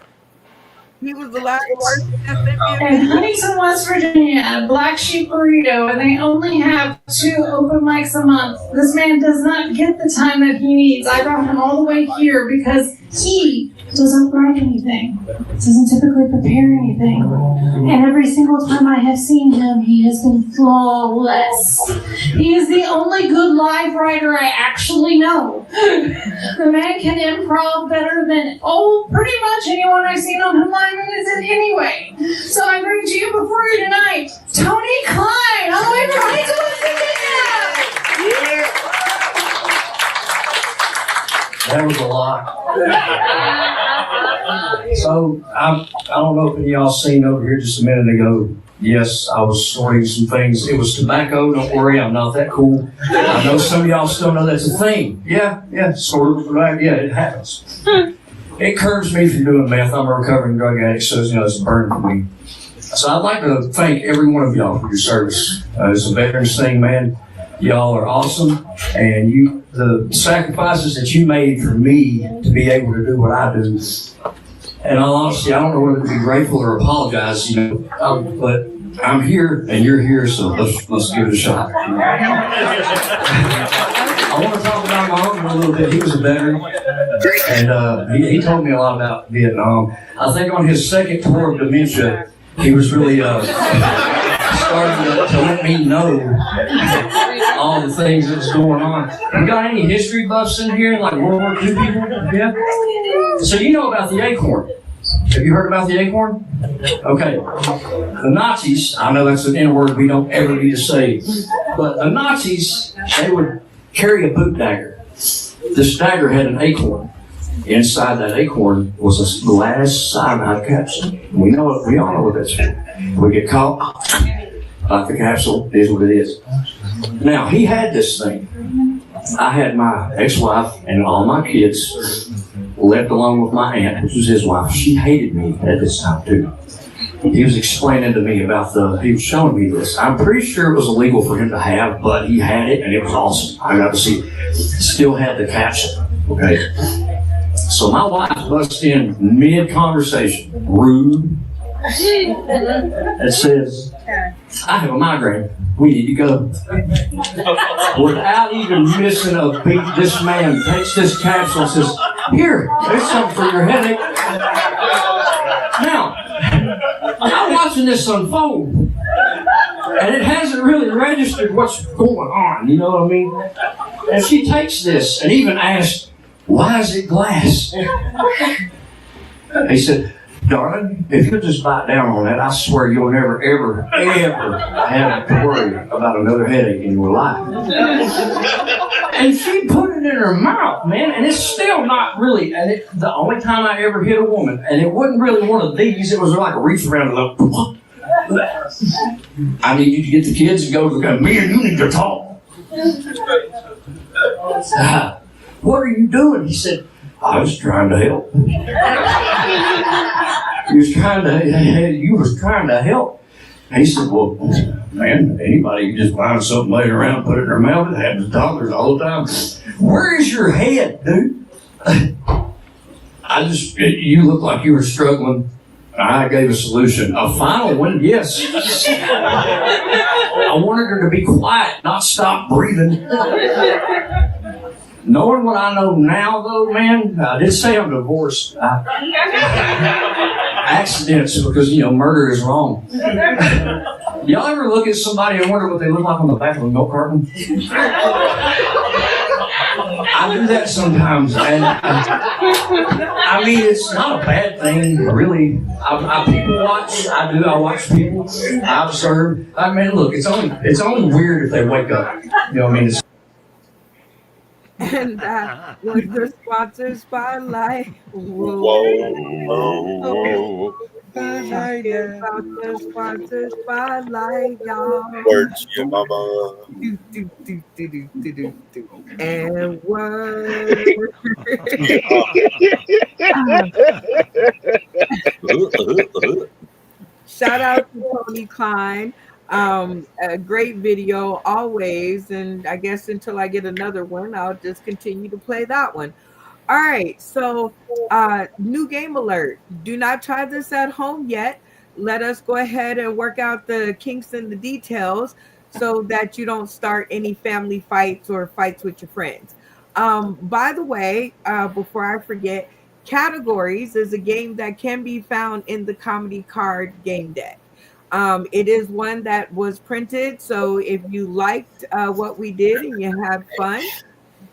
he was the last person that sent me a And video. Huntington, West Virginia, Black Sheep Burrito, and they only have 2 open mics a month. This man does not get the time that he needs. I brought him all the way here because he doesn't write anything, doesn't typically prepare anything. And every single time I have seen him, he has been flawless. He is the only good live writer I actually know. The man can improv better than, pretty much anyone I've seen on him live is it anyway. So I bring to you before you tonight, Tony Klein, all the way from Huntington, West Virginia. That was a lot. So I don't know if any of y'all seen over here just a minute ago. Yes, I was sorting some things. It was tobacco. Don't worry, I'm not that cool. I know some of y'all still know that's a thing. Yeah, sort of. Right? Yeah, it happens. it curbs me from doing meth. I'm a recovering drug addict, so it's a burden for me. So I'd like to thank every one of y'all for your service. It's a veterans thing, man. Y'all are awesome, and the sacrifices that you made for me to be able to do what I do. And all honesty, I don't know whether to be grateful or apologize, but I'm here and you're here, so let's give it a shot. I want to talk about my uncle a little bit. He was a veteran, and he told me a lot about Vietnam. I think on his second tour of dementia, he was really starting to let me know all the things that's going on. You got any history buffs in here, like World War II people? Yeah? So you know about the acorn. Have you heard about the acorn? Okay. The Nazis, I know that's an N-word we don't ever need to say, but the Nazis, they would carry a boot dagger. This dagger had an acorn. Inside that acorn was a glass cyanide capsule. We all know what that's for. We get caught, like the capsule is what it is. Now, he had this thing. I had my ex-wife and all my kids left along with my aunt, which was his wife. She hated me at this time, too. He was explaining to me he was showing me this. I'm pretty sure it was illegal for him to have, but he had it, and it was awesome. I got to see it. Still had the capsule, okay? So my wife busts in mid-conversation, rude, and says, I have a migraine. We need to go. Without even missing a beat, this man takes this capsule and says, here, there's something for your headache. Now, I'm watching this unfold, and it hasn't really registered what's going on, you know what I mean? And she takes this and even asks, why is it glass? He said, darling, if you'll just bite down on that, I swear you'll never, ever, ever have to worry about another headache in your life. And she put it in her mouth, man, and it's still not really, the only time I ever hit a woman, and it wasn't really one of these, it was like a reach around and look, I need you to get the kids and go to the me and you need to talk. What are you doing? He said, I was trying to help. You was trying to help. And he said, well, man, anybody can just find something laying around, put it in their mouth. It happens to doctors all the time. Where is your head, dude? You look like you were struggling. I gave a solution. A final one, yes. I wanted her to be quiet, not stop breathing. Knowing what I know now, though, man, I did say I'm divorced. Accidents, because, murder is wrong. Y'all ever look at somebody and wonder what they look like on the back of a milk carton? I do that sometimes, and I mean, it's not a bad thing, really. I people watch. I watch people. I observe. I mean, look, it's only weird if they wake up. You know what I mean? And that was the sponsor spotlight. Whoa. About the sponsor spotlight, y'all. Word to your mama. And word. Shout out to Tony Klein. A great video always, and I guess until I get another one, I'll just continue to play that one. All right, so new game alert. Do not try this at home yet. Let us go ahead and work out the kinks and the details so that you don't start any family fights or fights with your friends. By the way, before I forget, Categories is a game that can be found in the Comedy Card game deck. It is one that was printed, so if you liked what we did and you had fun,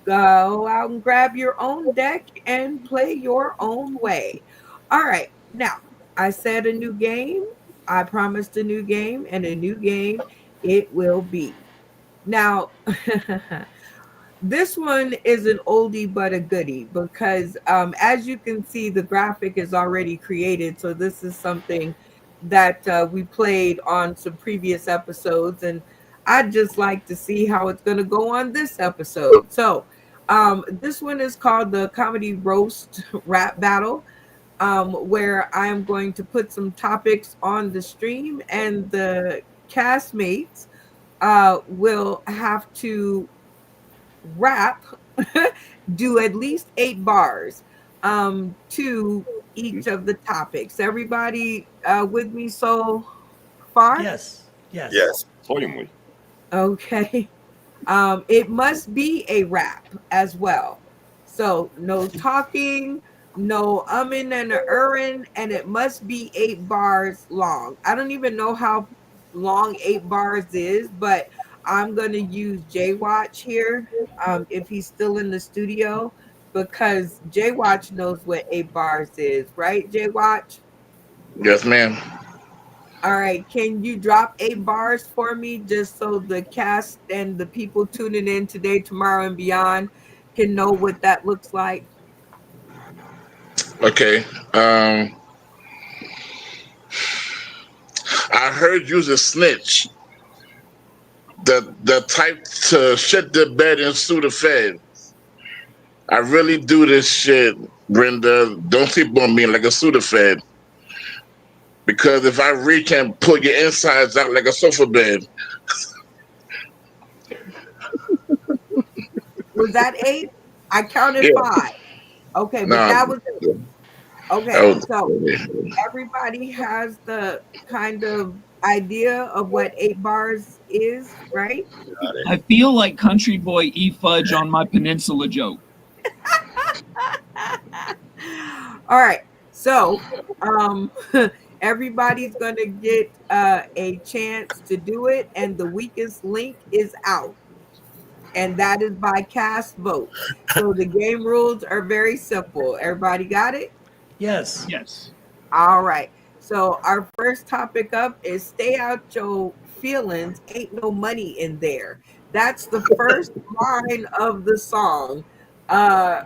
go out and grab your own deck and play your own way. All right, now I said a new game. I promised a new game, and a new game it will be. Now, this one is an oldie but a goodie because as you can see, the graphic is already created. So this is something that we played on some previous episodes, and I'd just like to see how it's going to go on this episode. So This one is called the Comedy Roast Rap Battle, where I'm going to put some topics on the stream, and the castmates will have to rap, do at least 8 bars to each of the topics. Everybody with me so far? Yes. Yes. Yes. Certainly. Okay. It must be a rap as well. So no talking, no umming and a erring, and it must be 8 bars long. I don't even know how long 8 bars is, but I'm gonna use Jay Watch here, if he's still in the studio, because Jay Watch knows what 8 bars is, right, Jay Watch? Yes, ma'am. All right, can you drop 8 bars for me just so the cast and the people tuning in today, tomorrow, and beyond can know what that looks like? Okay. I heard you's a snitch. The type to shit the bed and sue the fed. I really do this shit, Brenda. Don't sleep on me like a Sudafed. Because if I reach and pull your insides out like a sofa bed. Was that 8? I counted Yeah. 5. Okay, but Nah, that was it. Okay, that so was- everybody has the kind of idea of what 8 bars is, right? I feel like Country Boy E Fudge on my Peninsula joke. All right, so everybody's gonna get a chance to do it, and the weakest link is out, and that is by cast vote. So the game rules are very simple. Everybody got it? Yes. Yes. All right. So our first topic up is stay out your feelings, ain't no money in there. That's the first line of the song. Uh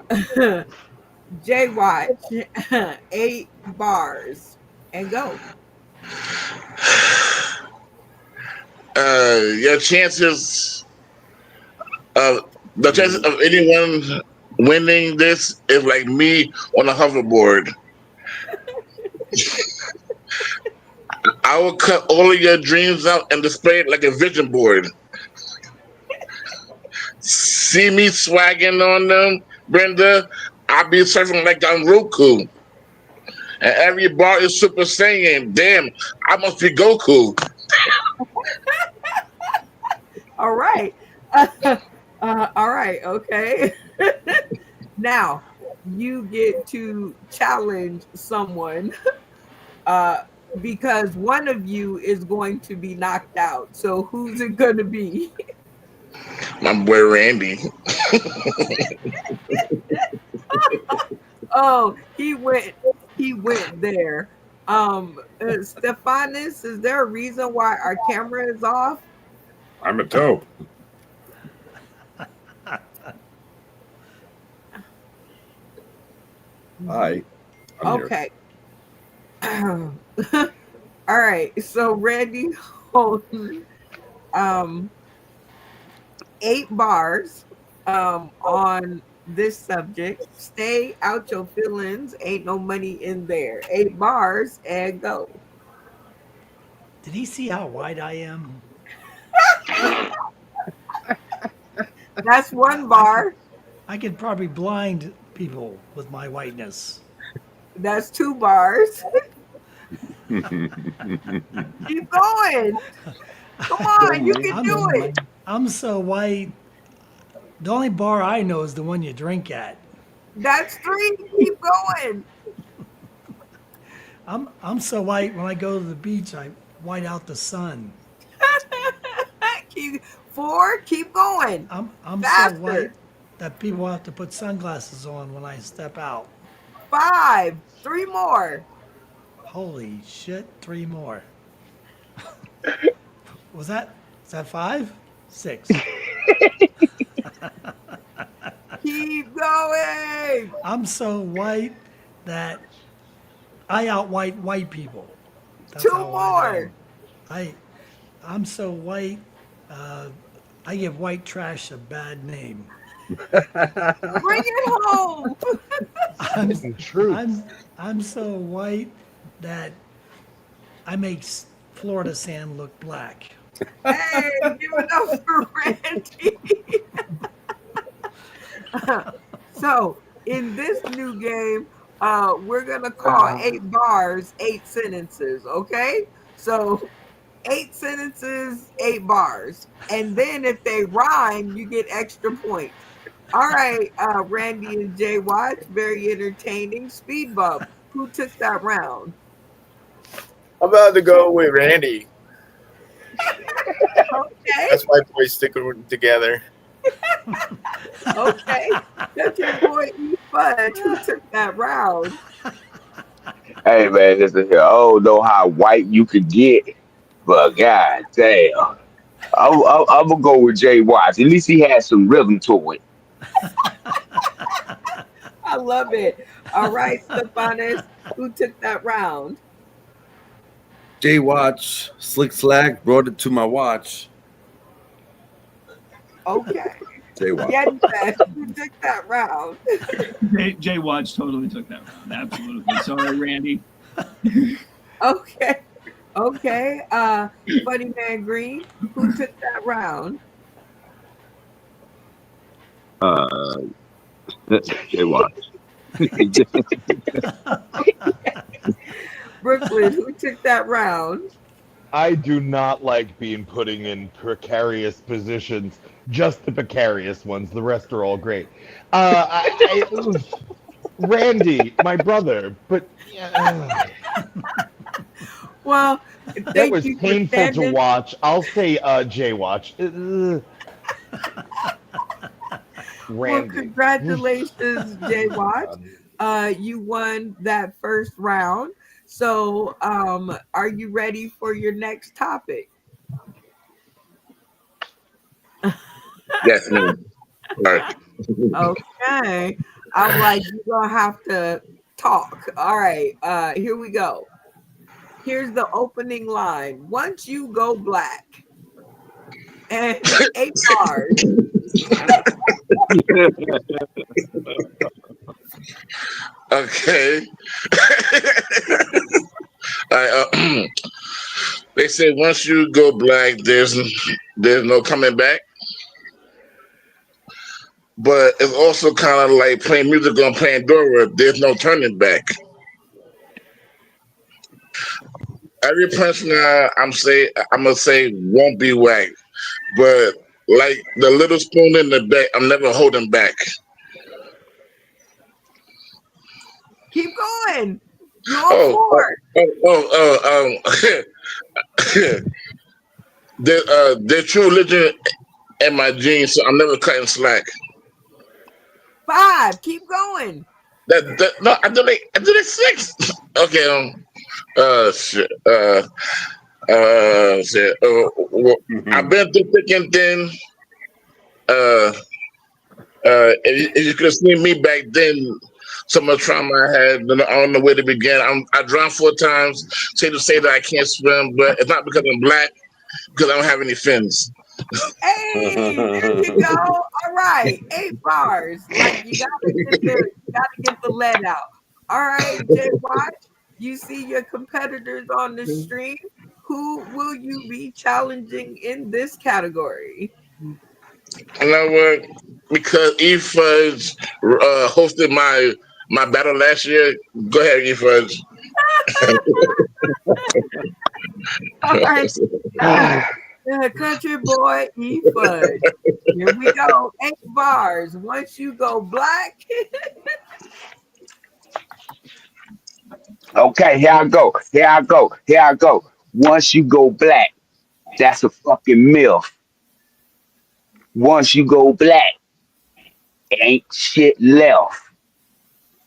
Jay Watch, 8 bars and go. Your chances the chances of anyone winning this is like me on a hoverboard. I will cut all of your dreams out and display it like a vision board. See me swagging on them, Brenda. I'll be surfing like I'm Roku. And every bar is Super Saiyan. Damn, I must be Goku. All right. All right, okay. Now you get to challenge someone because one of you is going to be knocked out. So who's it going to be? My boy Randy. Oh, he went there. Stephanus, is there a reason why our camera is off? I'm a dope. Hi. I'm here. Okay. All right. So Randy Holden, 8 bars on this subject. Stay out your feelings. Ain't no money in there. 8 bars and go. Did he see how wide I am? That's 1 bar. I could probably blind people with my whiteness. That's 2 bars. Keep going. Come on, you can do it. I'm so white. The only bar I know is the one you drink at. That's 3. Keep going. I'm so white when I go to the beach, I white out the sun. 4. Keep going. I'm Faster. so white that people have to put sunglasses on when I step out. 5. 3 more. Holy shit, 3 more. Is that 5? 6. Keep going. I'm so white that I outwhite white people. That's 2 how white I more. am. I'm so white, I give white trash a bad name. Bring it home. I'm so white that I make Florida sand look black. Hey, give it up for Randy. So in this new game, we're gonna call 8 bars 8 sentences. Okay, so 8 sentences, 8 bars, and then if they rhyme, you get extra points. All right, Randy and Jay Watch, very entertaining. Speed bump. Who took that round? I'm about to go with Randy. Okay. That's why boys stick together. Okay. Country boy E Fudge. Who took that round? Hey man, listen here. I don't know how white you could get, but god damn. I'm gonna go with Jay Watts. At least he had some rhythm to it. I love it. All right, Stephanus. Who took that round? J Watch, Slick Slack brought it to my watch. Okay. J Watch. Yeti Fest. Who took that round? Jay Watch totally took that round. Absolutely. Sorry, Randy. Okay. Okay. Funny Man Green. Who took that round? Jay Watch. Brooklyn. Who took that round? I do not like being putting in precarious positions. Just the precarious ones. The rest are all great. Randy, my brother, but Well, that thank was you for painful to standing. watch. I'll say J Watch. Well, Randy. congratulations, Jay Watch. You won that first round. So, are you ready for your next topic? Yes, ma'am. Right. Okay. I'm like, you're gonna have to talk. All right. Here we go. Here's the opening line. Once you go black. And 8 bars. Okay. They say once you go black, there's no coming back. But it's also kind of like playing music on Pandora. There's no turning back. Every person I'm gonna say won't be whack, but like the little spoon in the back, I'm never holding back. Keep going. You're on Oh, 4. there's true religion in my genes, so I'm never cutting slack. 5. Keep going. No, I did it 6. Okay, shit, shit. I've been through thick and thin. If you could have seen me back then, some of the trauma I had, I don't know where to begin. I drowned 4 times. Say that I can't swim, but it's not because I'm black, because I don't have any fins. Hey, there you go. All right, 8 bars. Like you gotta get the lead out. All right, Jay Watch. You see your competitors on the stream. Who will you be challenging in this category? You know what? Because E-Fudge hosted my battle last year. Go ahead, E-Fudge. All right. Country boy E Fudge. Here we go. 8 bars. Once you go black. Okay, here I go. Here I go. Here I go. Once you go black, that's a fucking MILF. Once you go black, ain't shit left.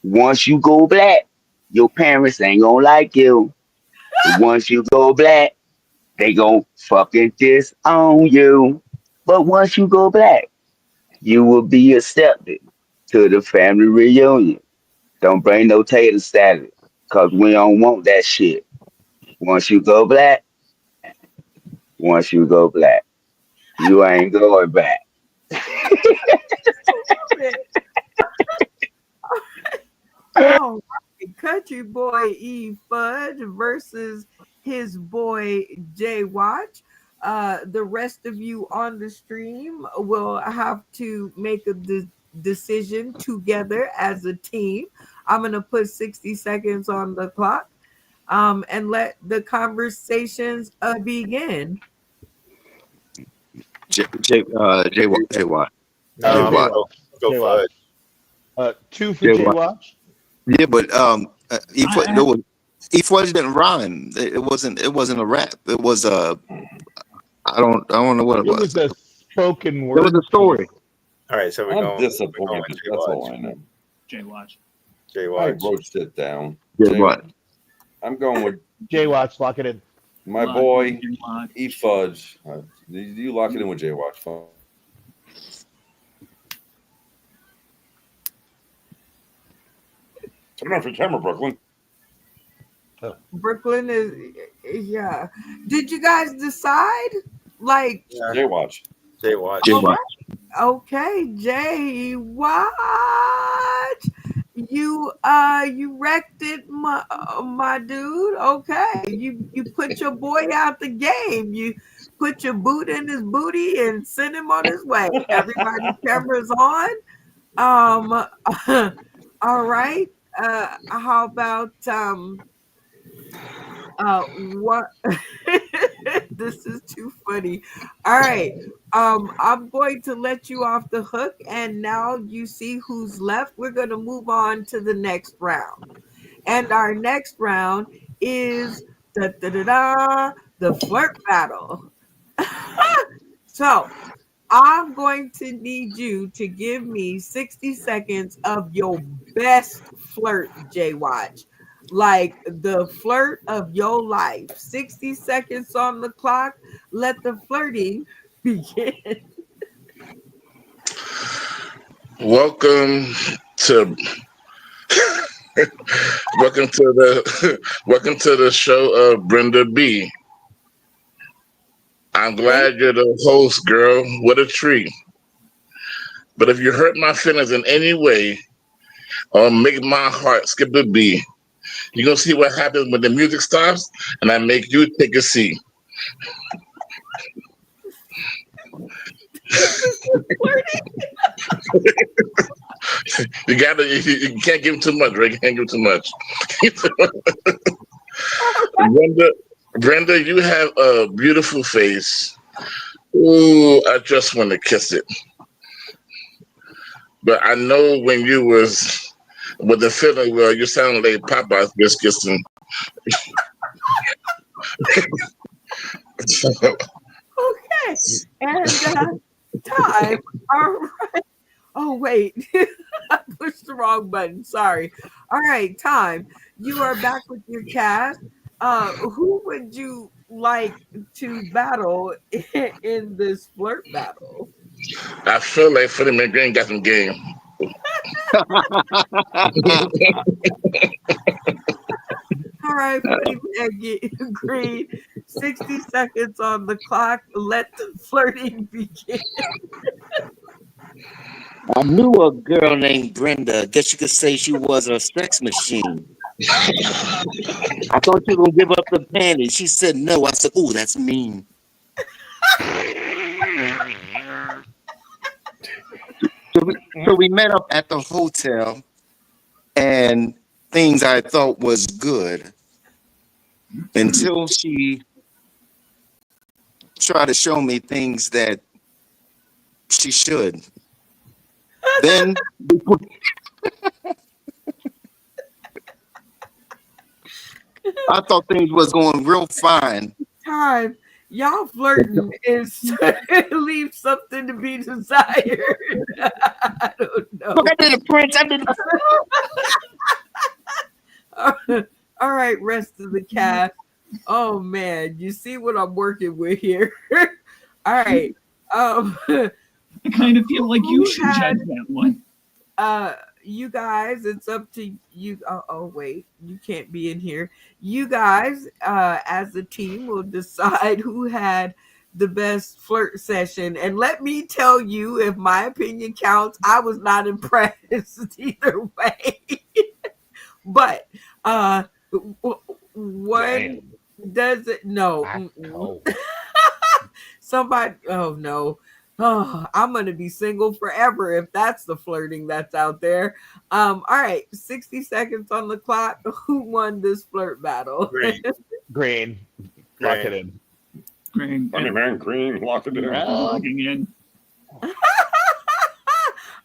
Once you go black, your parents ain't gonna like you. Once you go black, they gon' fucking disown you. But once you go black, you will be accepted to the family reunion. Don't bring no tater salad, cause we don't want that shit. Once you go black, once you go black, you ain't going back. All right, Country Boy E Fudge versus his boy J Watch. The rest of you on the stream will have to make a decision together as a team. I'm gonna put 60 seconds on the clock, and let the conversations begin. J Watt. No, J I'm Watt. go Fudge. Two for J J Watt. Watch. Yeah, but there was E-Fudge didn't rhyme. It wasn't a rap. It was I don't know what it It was. was a spoken There word. was a story. All right, so we're I'm going. disappointed. That's all I know. J Watch. J I Watch. wrote shit down. J Watt. I'm going with J Watch. Lock it in. my Lock boy it in, lock. E Fudge. You lock it in with J Watch. Turn off your camera, Brooklyn. Brooklyn is, yeah. Did you guys decide? Like, J Watch. J Watch. J Watt. okay, J Watch. You wrecked it, my dude. Okay. You put your boy out the game. You put your boot in his booty and send him on his way. Everybody's cameras on. All right. How about what this is too funny. All right. I'm going to let you off the hook, and now you see who's left. We're going to move on to the next round. And our next round is the flirt battle. So I'm going to need you to give me 60 seconds of your best flirt, J Watch. Like the flirt of your life. 60 seconds on the clock. Let the flirting begin. Welcome to welcome to the show of Brenda B. I'm glad you're the host, girl. What a treat. But if you hurt my feelings in any way or make my heart skip a beat, you're gonna see what happens when the music stops and I make you take a seat. You can't give him too much, Rick. You can't give him too much. Brenda, you have a beautiful face. Ooh, I just want to kiss it. But I know when you was with the feeling, well, you sound like Popeye's biscuits. And Okay. And time. All right. Oh, wait. I pushed the wrong button. Sorry. All right, time. You are back with your cast. Who would you like to battle in this flirt battle? I feel like Freddie McGreen got some game. All right, Freddie McGreen. 60 seconds on the clock. Let the flirting begin. I knew a girl named Brenda. Guess you could say she was a sex machine. I thought you were gonna give up the panties. She said no. I said, "Oh, that's mean." So we met up at the hotel, and things I thought was good until she tried to show me things that she should. Then I thought things was going real fine. Time. Y'all flirting is leaves something to be desired. I don't know. Look, I did a Prince. I did a... All right, rest of the cast. Oh man, you see what I'm working with here. All right. I kind of feel like you should judge that one. You guys, it's up to you. Oh wait, you can't be in here. You guys, as a team, will decide who had the best flirt session. And let me tell you, if my opinion counts, I was not impressed either way. But one Damn. does it? No. That's cold. Somebody. Oh no. Oh, I'm gonna be single forever if that's the flirting that's out there. All right, 60 seconds on the clock. Who won this flirt battle? Green. Green. Lock it in. Green. Funny man, green, lock it in. Logging in.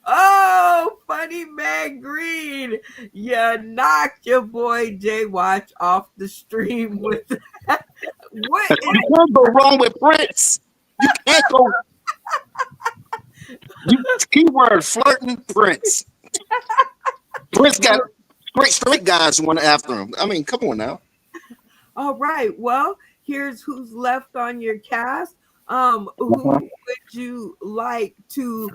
Oh, funny man Green, you knocked your boy Jay Watch off the stream with that. What is You can't go wrong with Prince. You can't go. Keyword flirting Prince. Prince got great straight guys who went after him. I mean, come on now. all right? Well, here's who's left on your cast. Who would you like to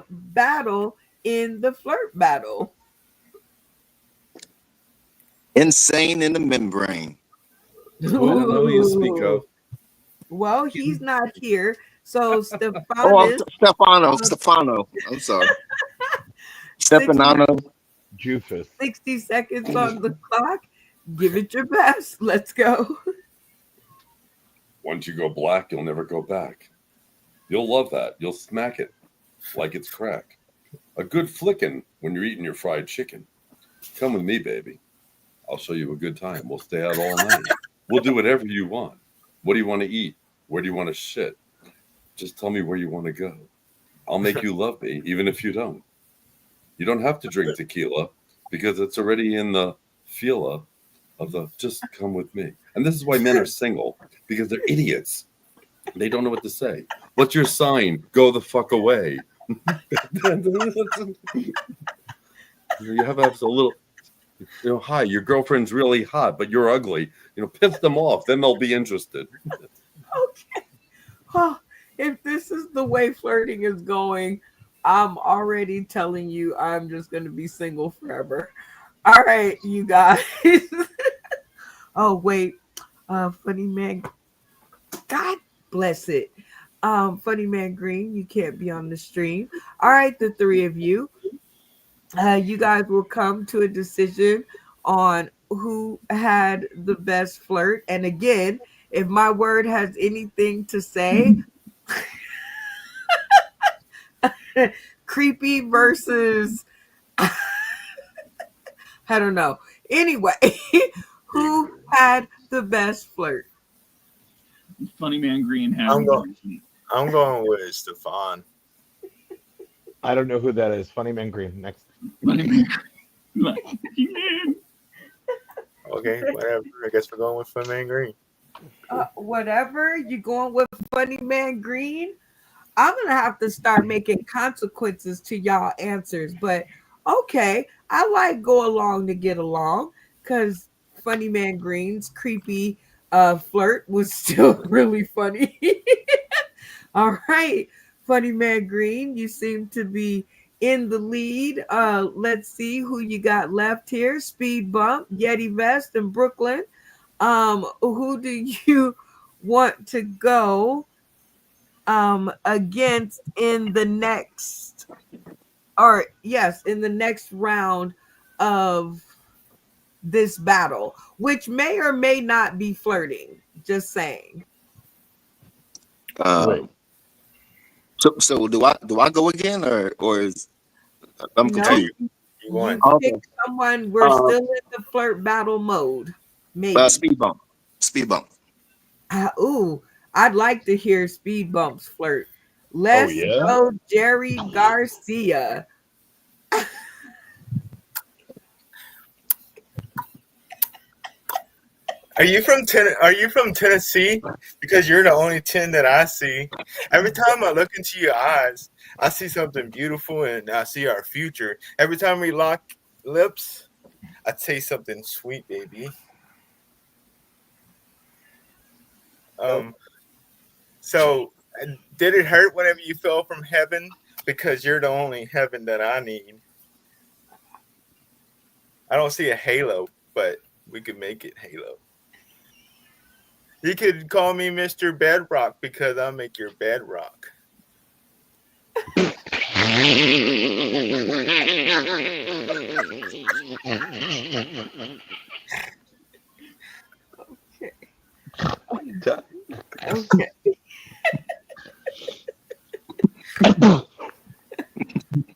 battle in the flirt battle? Insane in the membrane. I don't know who you speak of. Well, he's not here, so Oh, Stefano. I'm sorry. Stefano. Jufus. 60 seconds on the clock. Give it your best. Let's go. Once you go black, you'll never go back. You'll love that. You'll smack it like it's crack. A good flickin' when you're eating your fried chicken. Come with me, baby. I'll show you a good time. We'll stay out all night. We'll do whatever you want. What do you want to eat? Where do you want to shit? Just tell me where you want to go. I'll make you love me, even if you don't. You don't have to drink tequila because it's already in the feel of the just come with me. And this is why men are single, because they're idiots. They don't know what to say. What's your sign? Go the fuck away. You have a little, hi, your girlfriend's really hot, but you're ugly. Piss them off. Then they'll be interested. Okay. Oh, if this is the way flirting is going, I'm already telling you I'm just going to be single forever. All right, you guys. Oh, wait. Funny man. God bless it. Funny man Green, you can't be on the stream. All right, the three of you. You guys will come to a decision on who had the best flirt. And again, if my word has anything to say, creepy versus I don't know. Anyway, who had the best flirt? Funny man Green had. I'm going with Stefan. I don't know who that is. Funny man Green. Next. Funny man Green. Okay, whatever. I guess we're going with Funny Man Green. Whatever, you going with Funny Man Green? I'm gonna have to start making consequences to y'all answers, but okay, I like go along to get along because Funny Man Green's creepy flirt was still really funny. All right, Funny Man Green, you seem to be in the lead. Let's see who you got left here. Speed Bump, Yeti Vest, and Brooklyn. Who do you want to go against in the next round of this battle, which may or may not be flirting? Just saying. So do I go again or is I'm confused? You pick someone. We're still in the flirt battle mode. Maybe Speed Bump. I'd like to hear Speed Bump's flirt. Let's go, Jerry Garcia. Are you from Tennessee? Because you're the only 10 that I see. Every time I look into your eyes, I see something beautiful and I see our future. Every time we lock lips, I taste something sweet, baby. So did it hurt whenever you fell from heaven? Because you're the only heaven that I need. I don't see a halo, but we could make it halo. You could call me Mr. Bedrock because I'll make your bed rock. Okay.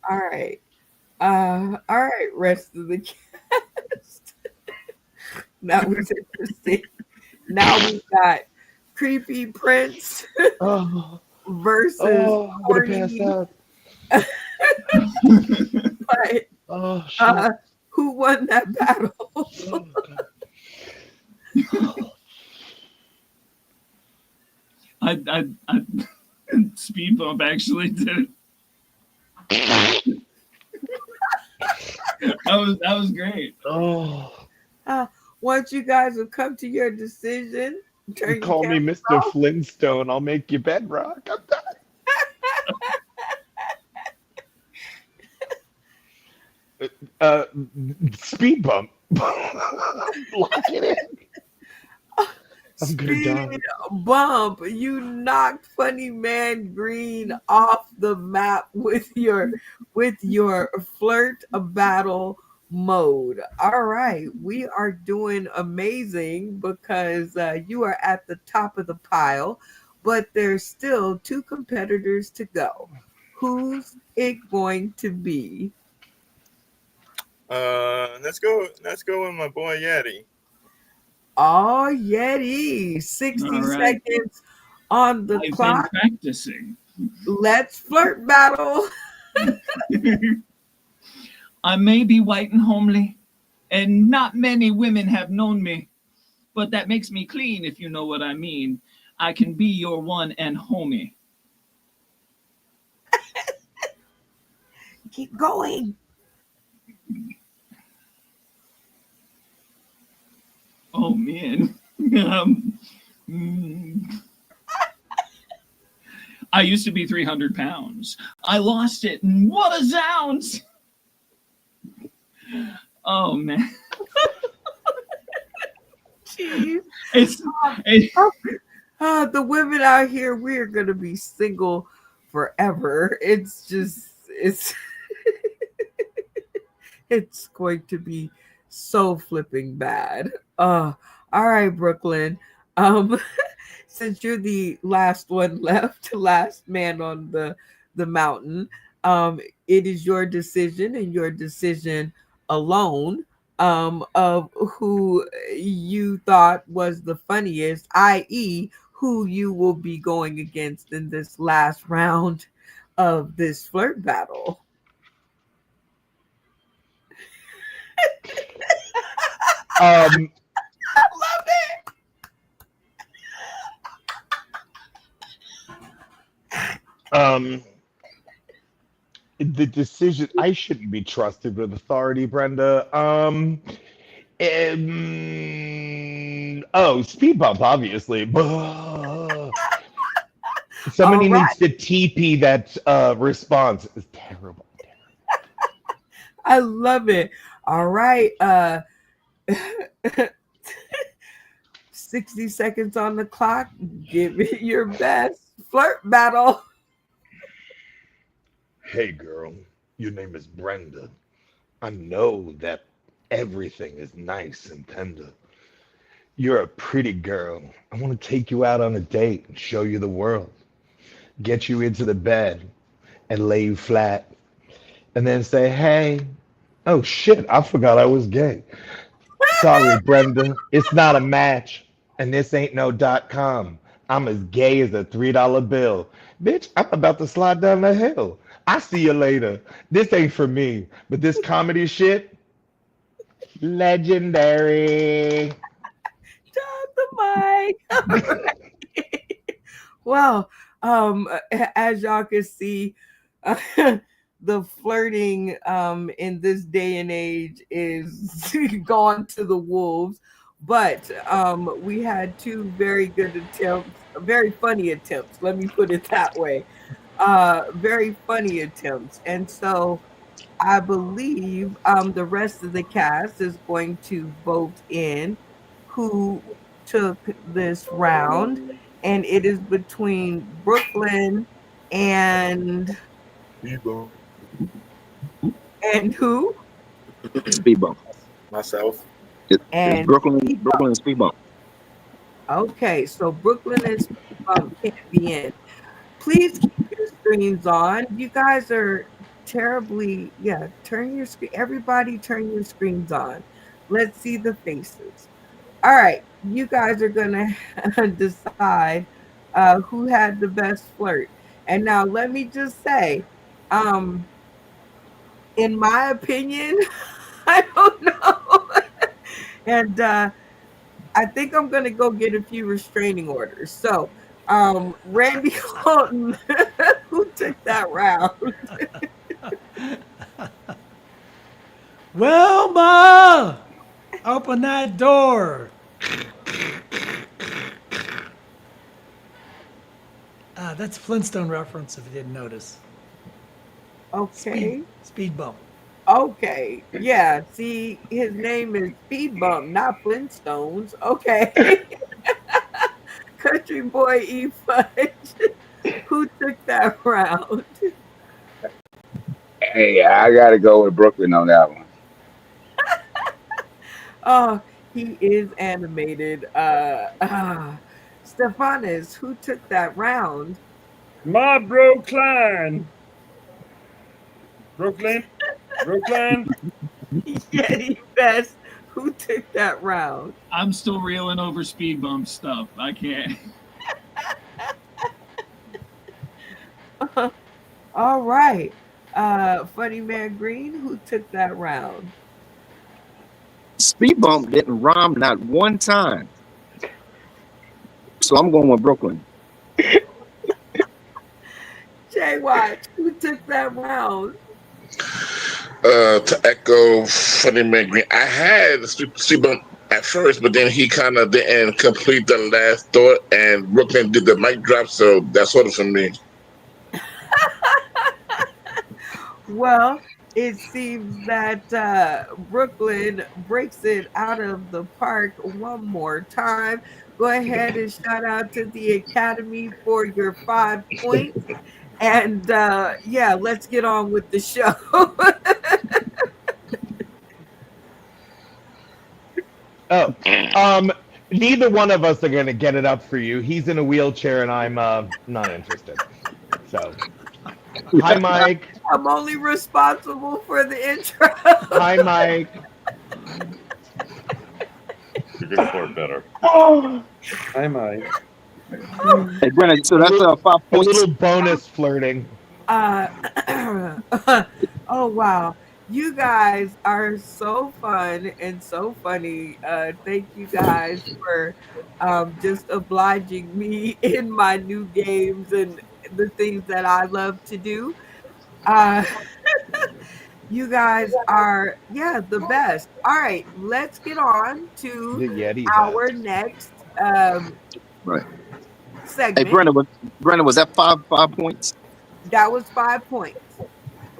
All right. All right, rest of the cast. That was interesting. Now we got Creepy Prince Oh, versus I'm gonna pass Horny. out. But Oh shit. who won that battle? I speed bump actually did it. That was great. Oh, Once you guys have come to your decision, you turn your call me camera Mr. off. Flintstone. I'll make you bedrock. I'm done. Speed bump. Lock it in. I'm gonna die. Speed bump. You knocked Funny Man Green off the map with your flirt battle mode. All right, we are doing amazing because you are at the top of the pile, but there's still two competitors to go. Who's it going to be? Let's go with my boy Yeti. Oh, Yeti. 60 All right. seconds on the I've been clock. practicing. Let's flirt battle. I may be white and homely, and not many women have known me, but that makes me clean, if you know what I mean. I can be your one and homie. Keep going. Oh, man. I used to be 300 pounds. I lost it, and what a zounds! Oh, man. Jeez. It's the women out here, we're gonna be single forever. It's it's going to be so flipping bad. All right, Brooklyn. Since you're the last one left, last man on the mountain, it is your decision and your decision alone of who you thought was the funniest, i.e., who you will be going against in this last round of this flirt battle. Um, I love it. The decision, I shouldn't be trusted with authority, Brenda. Oh, speed bump, obviously. Somebody All right. needs to TP that response. It's terrible. I love it. All right. 60 seconds on the clock. Give it your best. Flirt battle. Hey, girl, your name is Brenda. I know that everything is nice and tender. You're a pretty girl. I want to take you out on a date and show you the world. Get you into the bed and lay you flat. And then say, hey, oh shit, I forgot I was gay. Sorry, Brenda, it's not a match. And this ain't no .com. I'm as gay as a $3 bill. Bitch, I'm about to slide down the hill. I see you later. This ain't for me, but this comedy shit, legendary. Drop the mic. All right. Well, as y'all can see, the flirting in this day and age is gone to the wolves. But we had two very good attempts, very funny attempts. Let me put it that way. Very funny attempts. And so I believe the rest of the cast is going to vote in who took this round. And it is between Brooklyn and who? Speed bump. Myself. It's And Speed Brooklyn and Speed Bump. Okay, so Brooklyn and Speed Bump can't be in. Please keep your screens on. You guys are terribly, yeah, turn your screen. Everybody turn your screens on. Let's see the faces. All right, you guys are gonna decide who had the best flirt. And now let me just say, um, in my opinion, I don't know. And I think I'm gonna go get a few restraining orders. So, Randy Colton, who took that round? Wilma, open that door. That's a Flintstone reference if you didn't notice. Okay. Speed bump. Okay. Yeah. See, his name is Speed Bump, not Flintstones. Okay. Country Boy E Fudge. Who took that round? Hey, I gotta go with Brooklyn on that one. Oh, he is animated. Stephanus, who took that round? My bro Klein. Brooklyn. Brooklyn. Yeti Best, who took that round? I'm still reeling over speed bump stuff. I can't. All right. Funny Man Green, who took that round? Speed Bump didn't rhyme not one time. So I'm going with Brooklyn. Jay Watch, who took that round? To echo Funny Man Green, I had Speed Bump at first, but then he kind of didn't complete the last thought, and Brooklyn did the mic drop, so that's sort of for me. Well, it seems that Brooklyn breaks it out of the park one more time. Go ahead and shout out to the Academy for your 5 points. And yeah, let's get on with the show. Oh, neither one of us are gonna get it up for you. He's in a wheelchair, and I'm not interested. So, hi, Mike. I'm only responsible for the intro. Hi, Mike. You're gonna flirt better. Hi, Mike. Hey, Brennan, so that's 5 A points. little bonus flirting. Oh wow. You guys are so fun and so funny. Thank you guys for just obliging me in my new games and the things that I love to do. Uh, you guys are, yeah, the best. All right, let's get on to The Yeti our best. next Right. Hey, segment. Brennan, was that 5 points? That was 5 points.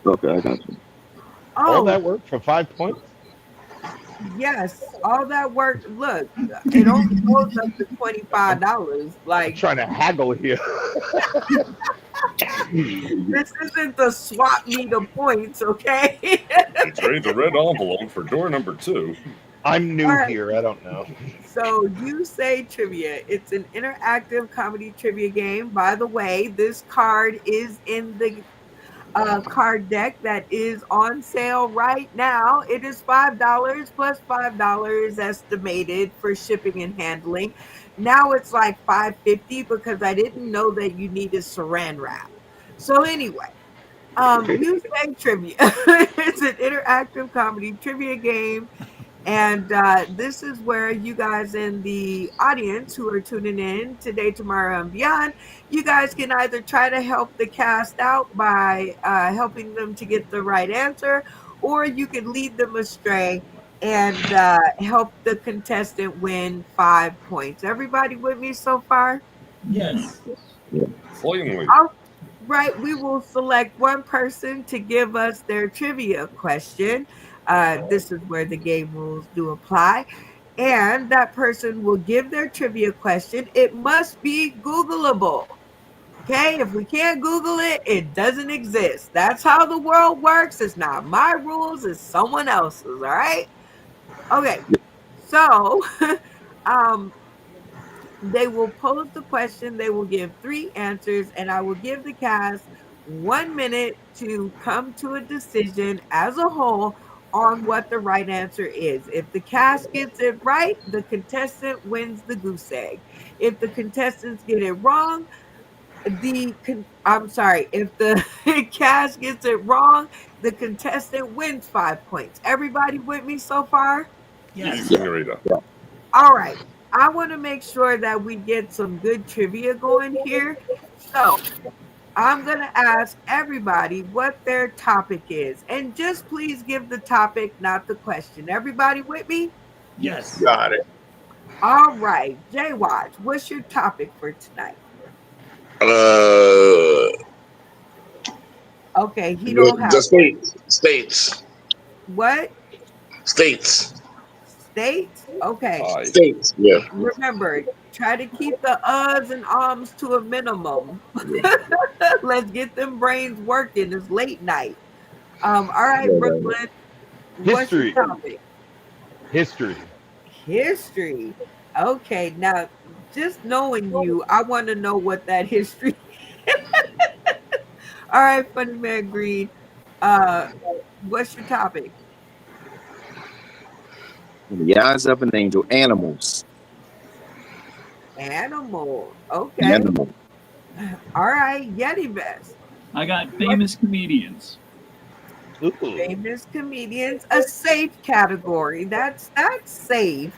Okay, I got you. All Oh, that work for 5 points? yes, all that work. Look, it only goes up to $25. I'm Like, trying to haggle here. this isn't the swap me the points, okay? You trade the red envelope for door number 2. I'm new All right. here. I don't know. So you say trivia. It's an interactive comedy trivia game. By the way, this card is in the card deck that is on sale right now. It is $5 plus $5 estimated for shipping and handling. Now it's like $5.50 because I didn't know that you needed saran wrap. So anyway, you say trivia. It's an interactive comedy trivia game. And this is where you guys in the audience who are tuning in today, tomorrow, and beyond, you guys can either try to help the cast out by helping them to get the right answer, or you can lead them astray and help the contestant win 5 points. Everybody with me so far? Yes. Cleanly. All right, we will select one person to give us their trivia question. This is where the game rules do apply. And that person will give their trivia question. It must be Googleable. Okay, if we can't Google it, it doesn't exist. That's how the world works. It's not my rules, it's someone else's. All right. Okay, so um, they will pose the question, they will give 3 answers, and I will give the cast 1 minute to come to a decision as a whole on what the right answer is. If the cast gets it right, the contestant wins the goose egg. If the contestants get it wrong, I'm sorry, if the cast gets it wrong, the contestant wins 5 points. Everybody with me so far? Easy, Yes. senorita. All right. I want to make sure that we get some good trivia going here. So I'm going to ask everybody what their topic is. And just please give the topic, not the question. Everybody with me? Yes. Got it. All right. Jay Watch, what's your topic for tonight? Uh, Okay, he don't the have one. states, What? states, States? Okay. Aye. states. Yeah. Remember, try to keep the uhs and ums to a minimum. Let's get them brains working. It's late night. All right, Brooklyn, what's your History. topic? History. History. Okay, now just knowing you, I want to know what that history. All right, Funny Man Green. Uh, what's your topic? In the eyes of an angel, animals. Animals. Okay. Animal. All right, Yeti Vest. I got famous comedians. Ooh. Famous comedians, a safe category. That's safe.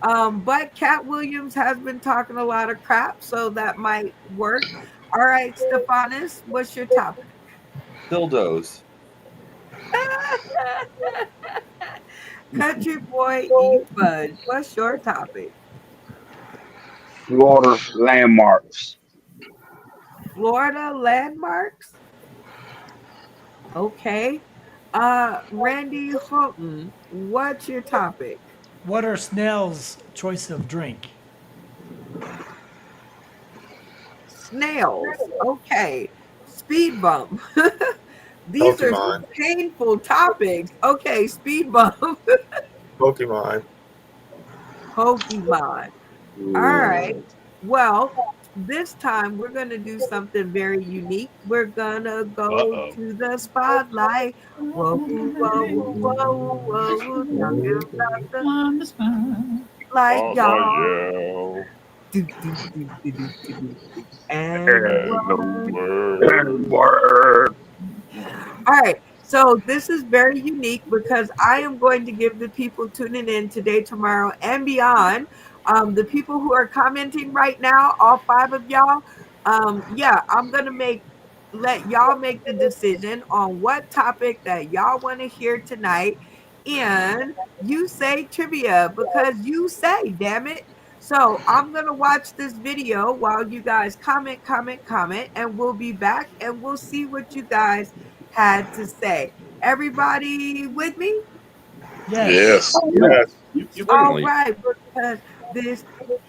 But Cat Williams has been talking a lot of crap, so that might work. All right, Stephanus, what's your topic? Dildos. Country boy E Fudge, what's your topic? Florida landmarks. Florida landmarks? Okay. Randy Houghton, what's your topic? What are snails' choice of drink? Snails. Okay. Speed bump. These are some Pokemon. painful topics. Okay, speed bump. Pokemon. Pokemon. All right. Well, this time we're going to do something very unique. We're going to go Uh-oh. to the spotlight. Whoa, whoa, whoa, whoa, whoa, talking about the like y'all. Do, do, do, do, do, do, do. And Word. all right. So this is very unique because I am going to give the people tuning in today, tomorrow, and beyond, the people who are commenting right now, all 5 of y'all, yeah, I'm gonna let y'all make the decision on what topic that y'all want to hear tonight, and you say trivia because you say, damn it. So I'm gonna watch this video while you guys comment, and we'll be back and we'll see what you guys had to say. Everybody with me? Yes. Yes. Yes. All Certainly. right, because this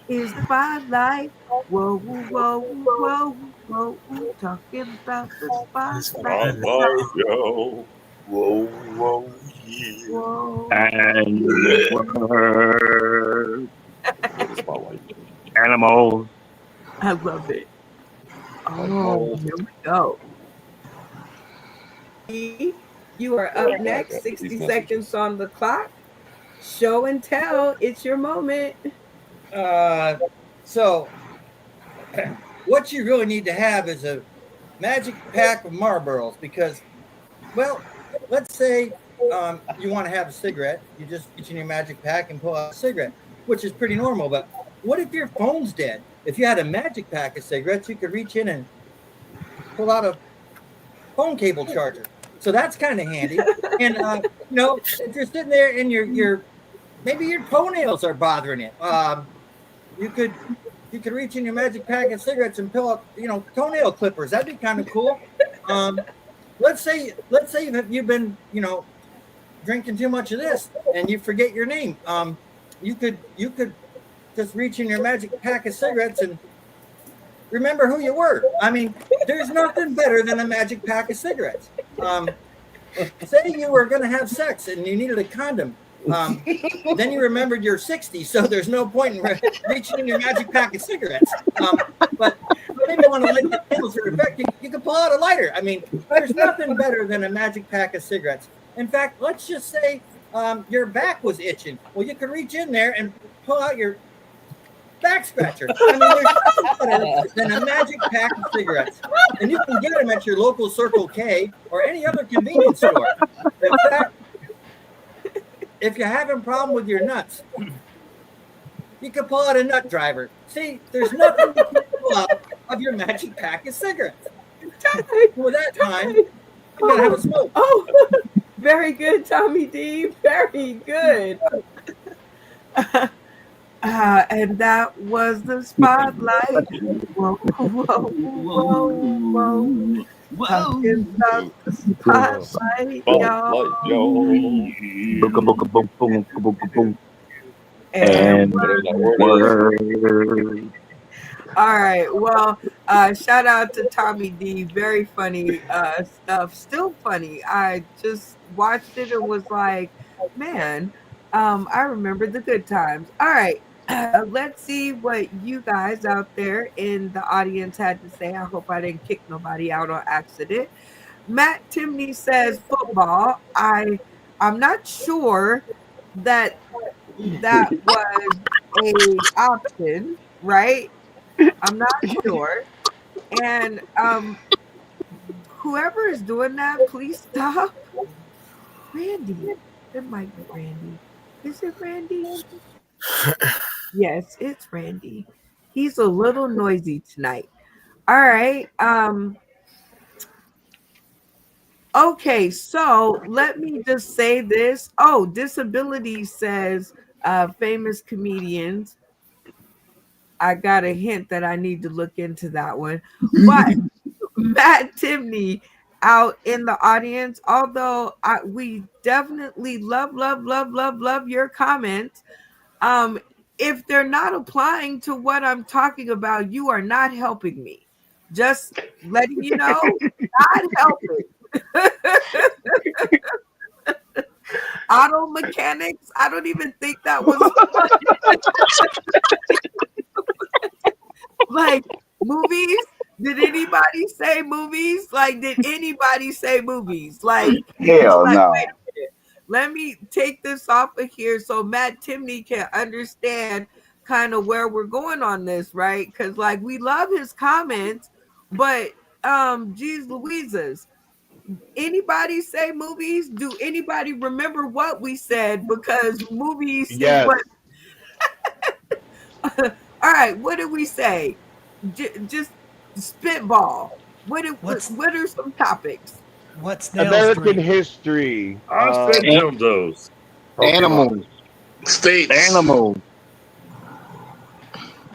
is the spotlight. Whoa, whoa, whoa, whoa, whoa, whoa, talking about the spotlight. Spotlight, yo. Whoa, whoa, yeah. Whoa. And word. Where the spotlight. Animals. I love it. Oh, Animals. here we go. You are up next. These 60 messages. seconds on the clock. Show and tell. It's your moment. So what you really need to have is a magic pack of Marlboros because, well, let's say you want to have a cigarette. You just reach in your magic pack and pull out a cigarette, which is pretty normal. But what if your phone's dead? If you had a magic pack of cigarettes, you could reach in and pull out a phone cable charger. So that's kind of handy. And if you're sitting there and your maybe your toenails are bothering you, you could reach in your magic pack of cigarettes and pull up, toenail clippers. That'd be kind of cool. Let's say you've been, drinking too much of this and you forget your name. You could just reach in your magic pack of cigarettes and remember who you were. I mean, there's nothing better than a magic pack of cigarettes. Say you were going to have sex and you needed a condom. then you remembered you're 60, so there's no point in reaching in your magic pack of cigarettes. But maybe you want to light the candles for effect. You can pull out a lighter. I mean, there's nothing better than a magic pack of cigarettes. In fact, let's just say your back was itching. Well, you can reach in there and pull out your back scratcher. I mean, there's nothing better than a magic pack of cigarettes. And you can get them at your local Circle K or any other convenience store. In fact, if you're having a problem with your nuts, you can pull out a nut driver. See, there's nothing you can pull out of your magic pack of cigarettes. Well, that time, you're going to have a smoke. Oh, very good, Tommy D. Very good. And that was the spotlight. Whoa, whoa, whoa, whoa. Talking about the spotlight, y'all. And word. All right. Well, shout out to Tommy D. Very funny stuff. Still funny. I just watched it and was like, man, I remember the good times. All right. Let's see what you guys out there in the audience had to say. I hope I didn't kick nobody out on accident. Matt Timney says football. I'm not sure that was a option, right? I'm not sure. And whoever is doing that, please stop. Randy. It might be Randy. Is it Randy? Yes, it's Randy. He's a little noisy tonight. All right. Okay, so let me just say this. Oh, Disability says famous comedians. I got a hint that I need to look into that one. But Matt Timney out in the audience, although we definitely love your comments. If they're not applying to what I'm talking about, you are not helping me. Just letting you know, not helping. Auto mechanics, I don't even think that was like movies. Did anybody say movies? Like, did anybody say movies? Like, Hell like, no. wait a minute. Let me take this off of here so Matt Timney can understand kind of where we're going on this, right? Because like we love his comments, but geez Louises, anybody say movies? Do anybody remember what we said? Because movies seem Yes. what all right, what did we say? Just spitball. What are some topics? What snails American drink? history. I said dildos. Animals. States. Animals.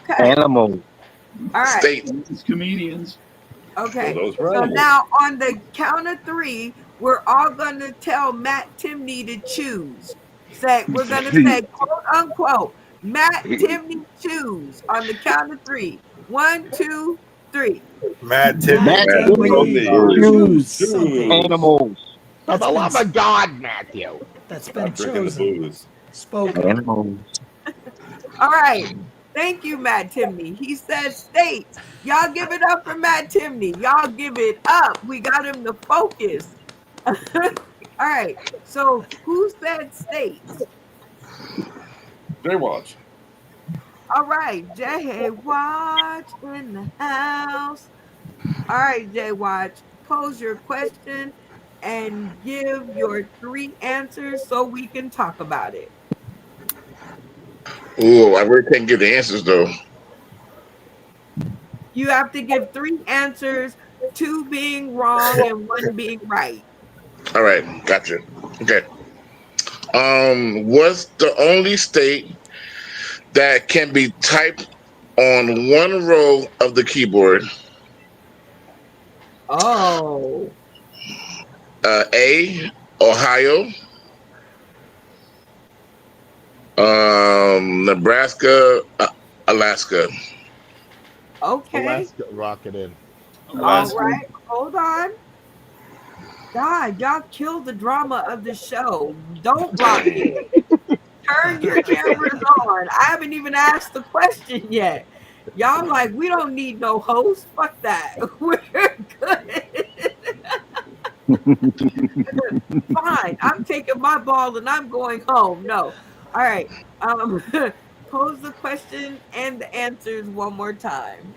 Okay. Animals. All right. States. It's comedians. Okay. Those So animals. now on the count of three, we're all gonna tell Matt Timney to choose. We're gonna say quote unquote Matt Timney choose on the count of three. 1, 2, 3. Matt Matt Tiffany. Timney. Choose something Animals. For the love of God, Matthew. that's I'm been drinking the chosen. booze. Spoken. Animals. All right. Thank you, Matt Timney. He said states. Y'all give it up for Matt Timney. Y'all give it up. We got him to focus. All right. So who said states? Baywatch. All right. Jay Watch in the house. All right, Jay Watch. Pose your question and give your 3 answers so we can talk about it. Ooh, I really can't give the answers though. You have to give 3 answers, 2 being wrong and 1 being right. All right, gotcha. Okay. What's the only state that can be typed on one row of the keyboard? Oh. A, Ohio. Nebraska, Alaska. Okay. Alaska, rock it in. All right. Hold on. God, y'all killed the drama of the show. Don't lock in. Turn your cameras on. I haven't even asked the question yet. Y'all like, we don't need no host. Fuck that. We're good. Fine. I'm taking my ball and I'm going home. No. All right. Um, pose the question and the answers one more time.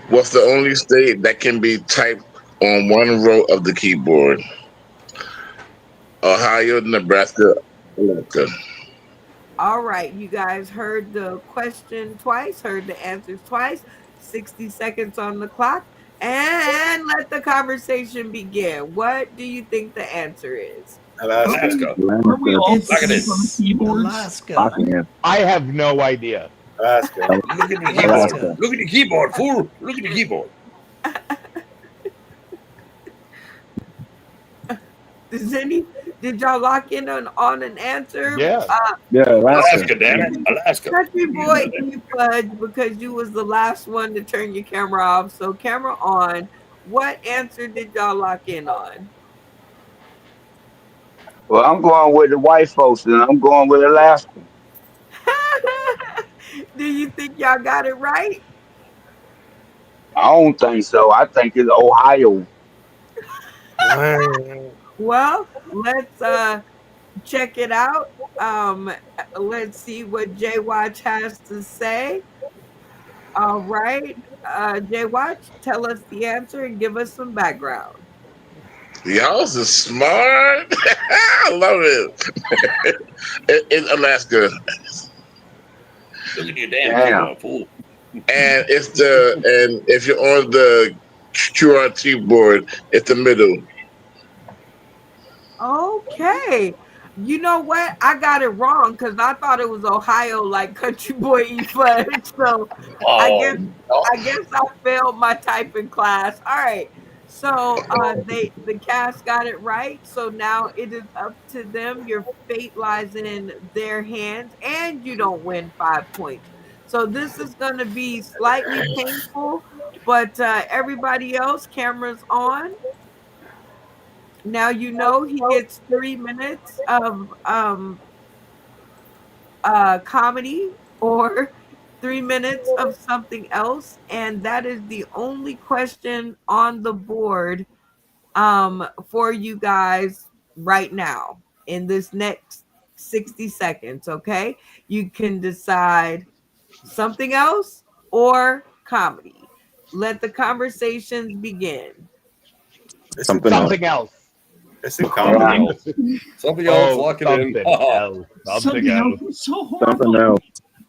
What's the only state that can be typed on one row of the keyboard? Ohio, Nebraska, Alaska. All right, you guys heard the question twice, heard the answers twice. 60 seconds on the clock, and let the conversation begin. What do you think the answer is? Alaska. Are we all It's typing from keyboards? Alaska. I have no idea. Alaska. Look at the keyboard. Alaska. Look at the keyboard, fool. Look at the keyboard. Did y'all lock in on an answer? Yeah. Alaska, damn it. Alaska. Country boy, you fudge because you was the last one to turn your camera off. So camera on. What answer did y'all lock in on? Well, I'm going with the white folks, and I'm going with Alaska. Do you think y'all got it right? I don't think so. I think it's Ohio. Well, let's check it out. Let's see what Jay Watch has to say. All right. Jay Watch, tell us the answer and give us some background. Y'all is smart. I love it. It's Alaska. Look at your damn keyboard, fool. And if you're on the QRT board, it's the middle. Okay. You know what? I got it wrong because I thought it was Ohio, like Country Boy E Fudge. So I guess I failed my typing class. All right. So the cast got it right. So now it is up to them. Your fate lies in their hands, and you don't win 5 points. So this is gonna be slightly painful, but everybody else, cameras on. Now you know he gets 3 minutes of comedy or 3 minutes of something else, and that is the only question on the board for you guys right now in this next 60 seconds. Okay, you can decide something else or comedy. Let the conversations begin. Something else. It's a comedy. Something else, lock it in. Something else. Something else is so horrible.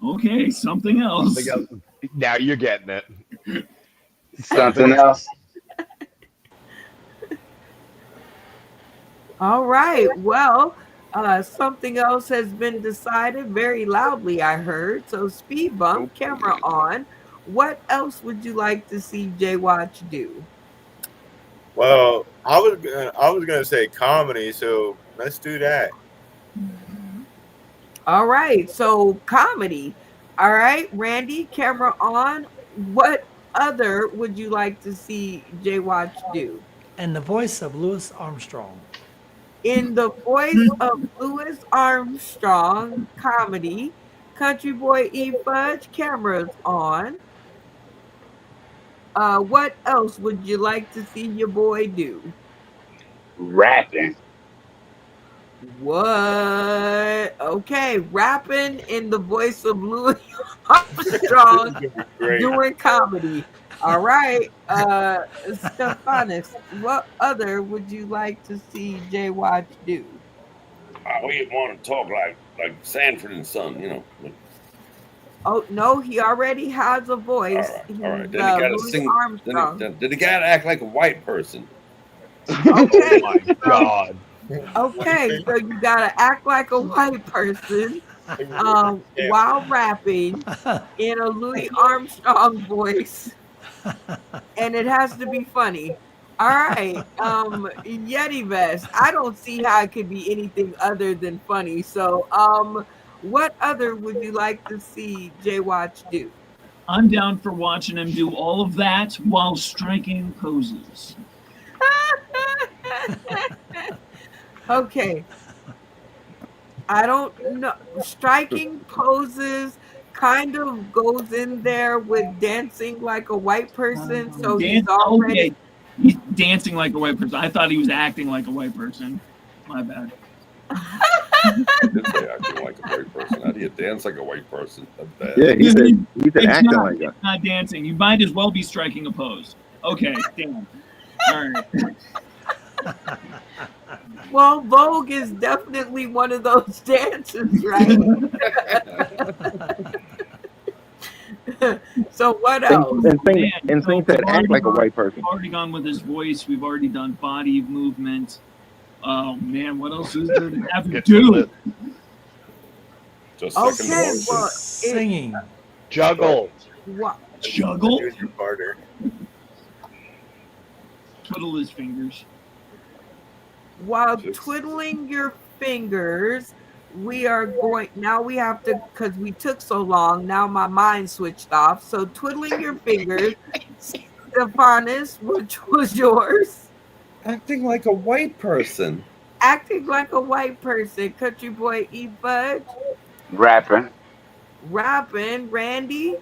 Okay, something else. Something else. Now you're getting it. Something else. All right. Well, something else has been decided very loudly, I heard. So speed bump, camera on. What else would you like to see Jay Watch do? Well, I was gonna say comedy, so let's do that. All right. So comedy. All right, Randy, camera on. What other would you like to see Jay Watch do? And the voice of Louis Armstrong. In the voice of Louis Armstrong, comedy. Country Boy E Fudge, cameras on. What else would you like to see your boy do? Rapping. What? Okay, rapping in the voice of Louis Armstrong doing comedy. All right. Stephanus, what other would you like to see Jay Watch do? We want to talk like Sanford and Son, you know. Oh no, he already has a voice. All right. Then he got to Louis sing. Armstrong. Then he got to act like a white person. Okay. Oh my God. Okay, so you gotta act like a white person while rapping in a Louis Armstrong voice, and it has to be funny. All right, Yeti Vest. I don't see how it could be anything other than funny. So, what other would you like to see Jay Watch do? I'm down for watching him do all of that while striking poses. Okay. I don't know. Striking poses kind of goes in there with dancing like a white person. So he's already. Okay, he's dancing like a white person. I thought he was acting like a white person. My bad. I did say acting like a white person. How do you dance like a white person? That's bad. Yeah, he said It's acting not, like that. it's not dancing. You might as well be striking a pose. Okay, damn. All right. Well, Vogue is definitely one of those dances, right? So what else? And Saint said act like a white person. We've already gone with his voice. We've already done body movement. Oh man, what else is there to have to do? Just Okay, well, Singing. Juggle. What? Juggle? Here's your partner. Twiddle his fingers. While twiddling your fingers, we are going. Now we have to, because we took so long. Now my mind switched off. So twiddling your fingers, Stephanus, which was yours? Acting like a white person. Acting like a white person. Country boy, eat fudge. Rapping. Rapping, Randy.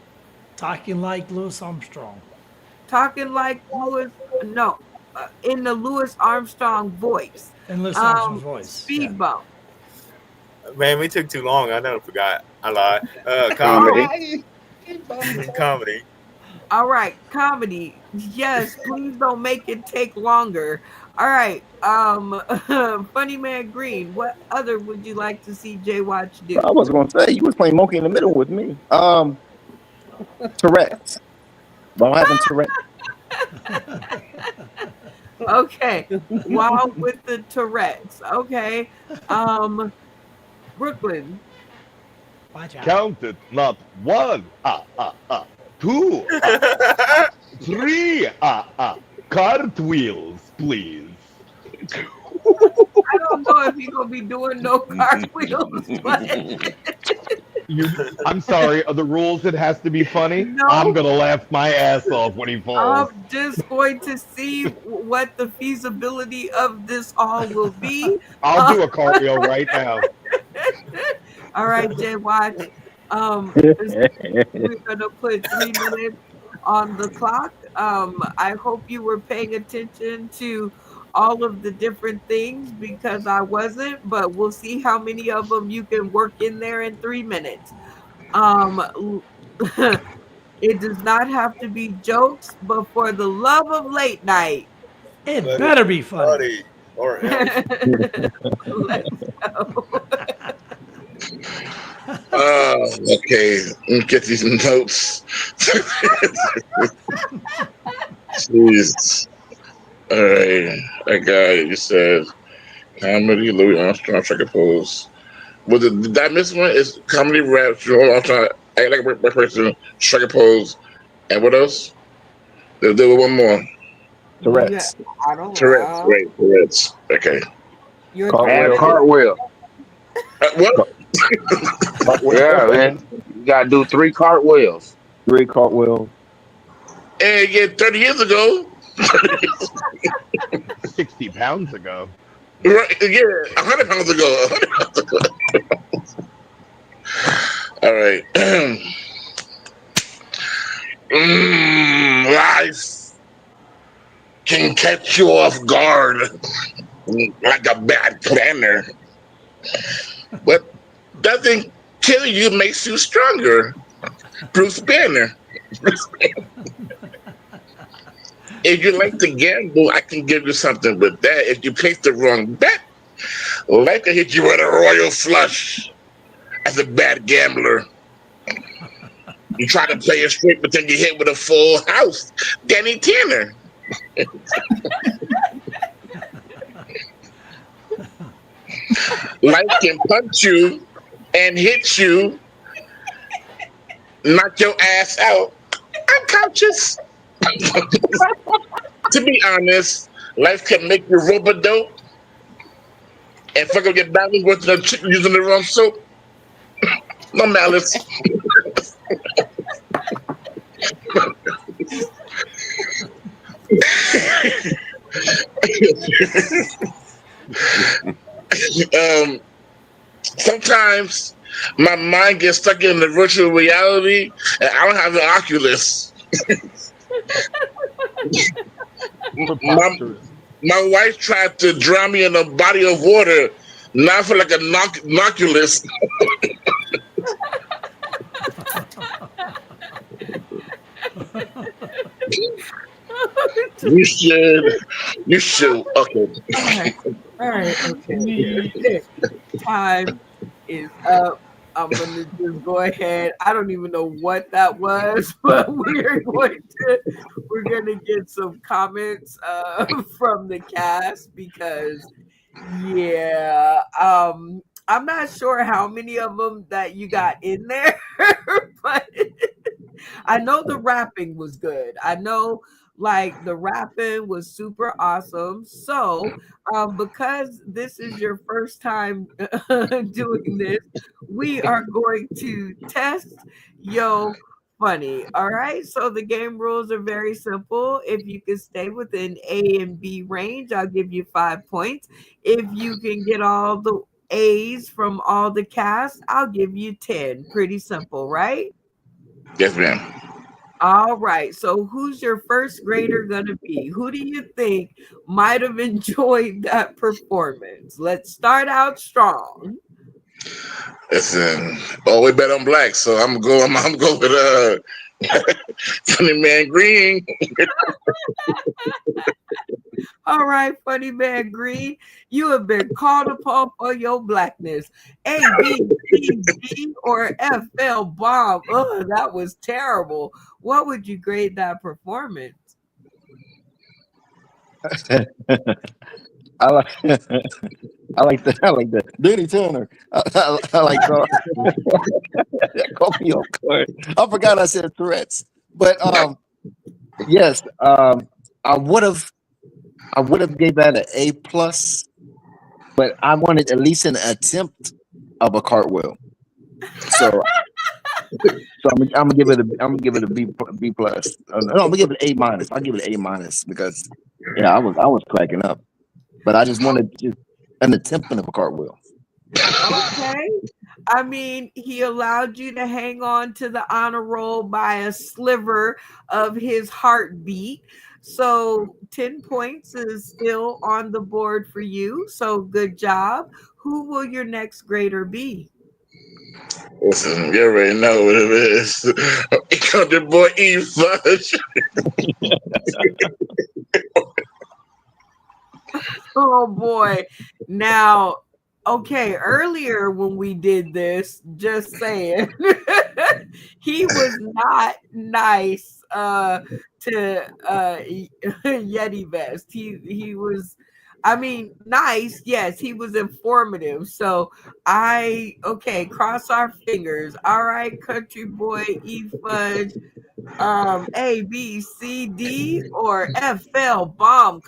Talking like Louis Armstrong. Talking like Louis. No, in the Louis Armstrong voice. In Louis Armstrong's voice. Speed bump. Man, we took too long. I never forgot. I lied. Comedy. Comedy. All right, comedy. Yes, please don't make it take longer. All right, Funny Man Green. What other would you like to see Jay Watch do? I was gonna say you was playing monkey in the middle with me. Tourette's. While having Tourette's. Okay, while with the Tourette's. Okay, Brooklyn. Watch out. Count it, not one, two, three, cartwheels, please. I don't know if you're gonna be doing no cartwheels, but I'm sorry, are the rules it has to be funny? No. I'm gonna laugh my ass off when he falls. I'm just going to see what the feasibility of this all will be. I'll do a cartwheel right now. All right, Jay Watch. We're gonna put 3 minutes on the clock. I hope you were paying attention to all of the different things because I wasn't, but we'll see how many of them you can work in there in 3 minutes. It does not have to be jokes, but for the love of late night, it better be funny. Or else. Let's go. Okay. Let me get these notes. Jeez. All right. I got it. You said comedy, Louis Armstrong, strike a pose. Did I miss one? It's comedy, rap, Louis Armstrong, act like a white person, strike a pose, and what else? There was one more. Tourette's. Yeah, I don't Tourette's, know. right? Tourette's. Okay. You're And cartwheel. What? Yeah, man. You gotta do 3 cartwheels. 3 cartwheels. And yeah, 30 years ago. 60 pounds ago. Right, yeah, 100 pounds ago. 100 pounds ago. All right. Life can catch you off guard like a bad planner, but doesn't kill you, makes you stronger. Bruce Banner. If you like to gamble, I can give you something with that. If you place the wrong bet, life can hit you with a royal flush as a bad gambler. You try to play it straight, but then you hit with a full house. Danny Tanner. Life can punch you and hit you, knock your ass out. I'm conscious. To be honest, life can make you rope a dope and fuck up your balance with the chicken using the wrong soap. No malice. Sometimes my mind gets stuck in the virtual reality, and I don't have an Oculus. my, Preposterous. my wife tried to drown me in a body of water, not for like a Oculus. You should. You should. Okay. All right, okay. Time is up. I'm gonna just go ahead. I don't even know what that was, but we're gonna get some comments from the cast because yeah, I'm not sure how many of them that you got in there, but I know the rapping was good. I know like the rapping was super awesome. So, because this is your first time doing this, we are going to test yo funny. All right. So the game rules are very simple. If you can stay within A and B range, I'll give you 5 points. If you can get all the A's from all the cast, I'll give you 10. Pretty simple, right? Yes, ma'am. All right. So who's your first grader gonna be? Who do you think might have enjoyed that performance? Let's start out strong. Listen, we bet on black, so I'm going. I'm going with Funny Man Green. All right, funny man Green, you have been called upon for your blackness. A, B, C, D, or F L bomb. Oh, that was terrible. What would you grade that performance? I like I like that. Danny Tanner. I like that caught me off guard. I forgot I said Tourette's. But yes, I would have gave that an A plus, but I wanted at least an attempt of a cartwheel. So I'm gonna give it a B plus. No, I'm gonna give it A minus. I'll give it an A minus because yeah, I was cracking up, but I just wanted just an attempt of a cartwheel. Okay. I mean, he allowed you to hang on to the honor roll by a sliver of his heartbeat. So 10 points is still on the board for you. So good job. Who will your next grader be? Listen, you already know what it is. It's your boy E Fudge. Oh boy. Now, okay, earlier when we did this, just saying, he was not nice to Yeti Vest. He was I mean, nice, yes, he was informative. So cross our fingers. All right, country boy E Fudge, A, B, C, D, or FL bomb.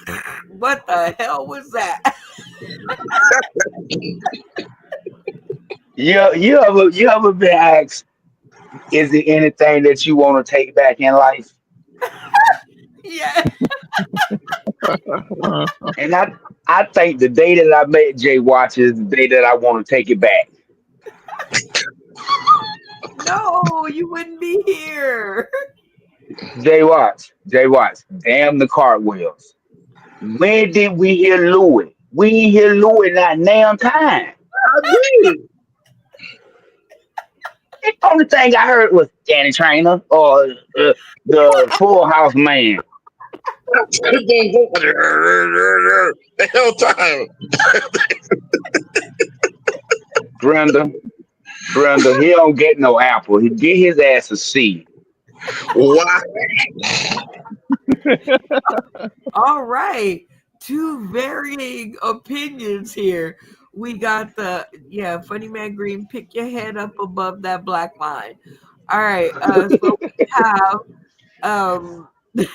What the hell was that? You ever been asked, is there anything that you want to take back in life? Yeah. And I think the day that I met Jay Watch is the day that I want to take it back. No, you wouldn't be here. Jay Watch, damn the cartwheels. When did we hear Louis? We ain't hear Louis not damn time. I did. The only thing I heard was Danny Trainer or the Full House Man. The hell time. Brenda, he don't get no apple. He get his ass a C. Why? All right. Two varying opinions here. We got Funny Man Green, pick your head up above that black line. All right. So we